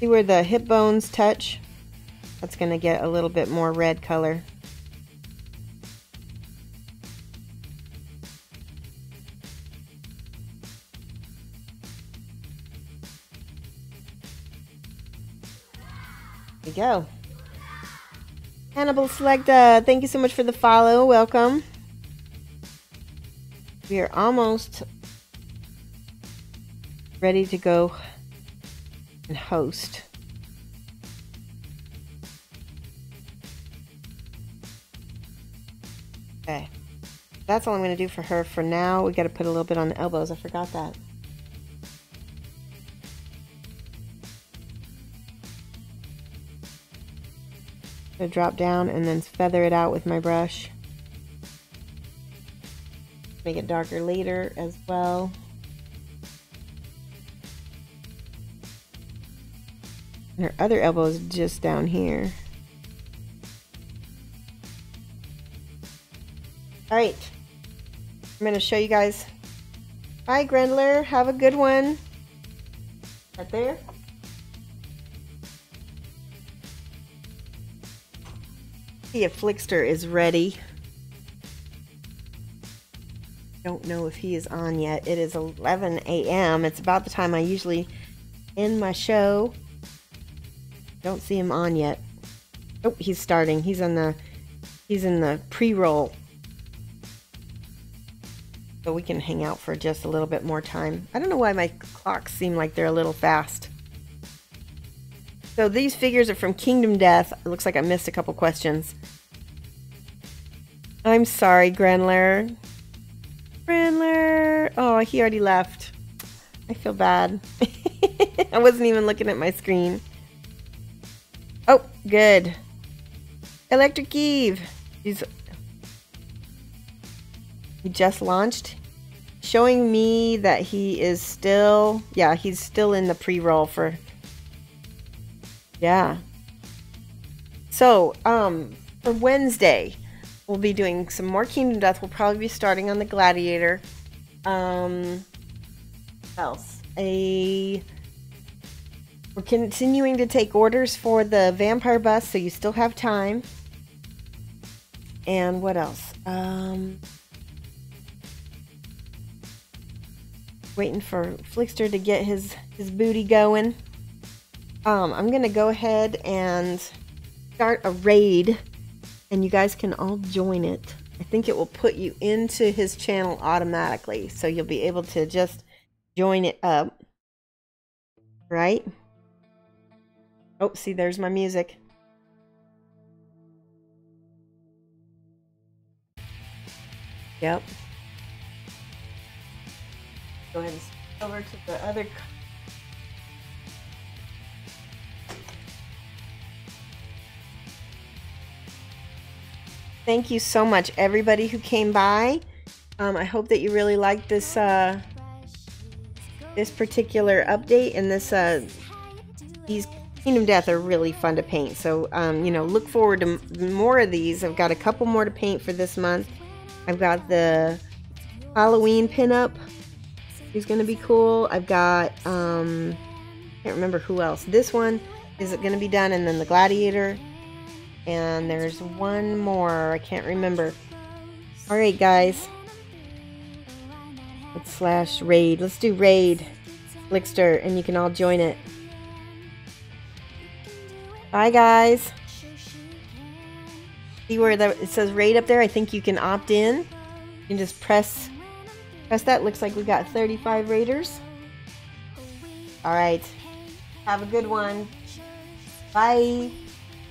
See where the hip bones touch? That's going to get a little bit more red color. There we go. Hannibal Selecta, thank you so much for the follow. Welcome. We are almost ready to go and host. Okay. That's all I'm going to do for her for now. We got to put a little bit on the elbows. I forgot that. So drop down and then feather it out with my brush. Make it darker later as well. And her other elbow is just down here. Alright. I'm going to show you guys. Bye, Grendler. Have a good one. Right there. See if Flickster is ready. Don't know if he is on yet. It is 11 a.m. It's about the time I usually end my show. Don't see him on yet. Oh, he's starting. He's in the pre-roll. So we can hang out for just a little bit more time. I don't know why my clocks seem like they're a little fast. So these figures are from Kingdom Death. It looks like I missed a couple questions. I'm sorry, Grendler. Grendler! Oh, he already left. I feel bad. I wasn't even looking at my screen. Oh, good. Electric Eve. He just launched. Showing me that he is still... Yeah, he's still in the pre-roll for... Yeah. So, for Wednesday, we'll be doing some more Kingdom Death. We'll probably be starting on the Gladiator. What else? We're continuing to take orders for the Vampire Bust, so you still have time. And what else? Waiting for Flickster to get his booty going. I'm gonna go ahead and start a raid, and you guys can all join it. I think it will put you into his channel automatically, so you'll be able to just join it up. Right? Oh, see, there's my music. Yep. Go ahead and switch over to the other. Thank you so much, everybody who came by. I hope that you really liked this this particular update, and these Kingdom Death are really fun to paint. So you know, look forward to more of these. I've got a couple more to paint for this month. I've got the Halloween pinup. He's gonna be cool. I've got can't remember who else. This one is going to be done, and then the Gladiator. And there's one more. I can't remember. Alright, guys. Let's raid. Let's do raid. Flickster, and you can all join it. Bye, guys. See where it says raid up there? I think you can opt in. You can just press that. Looks like we got 35 raiders. All right. Have a good one. Bye.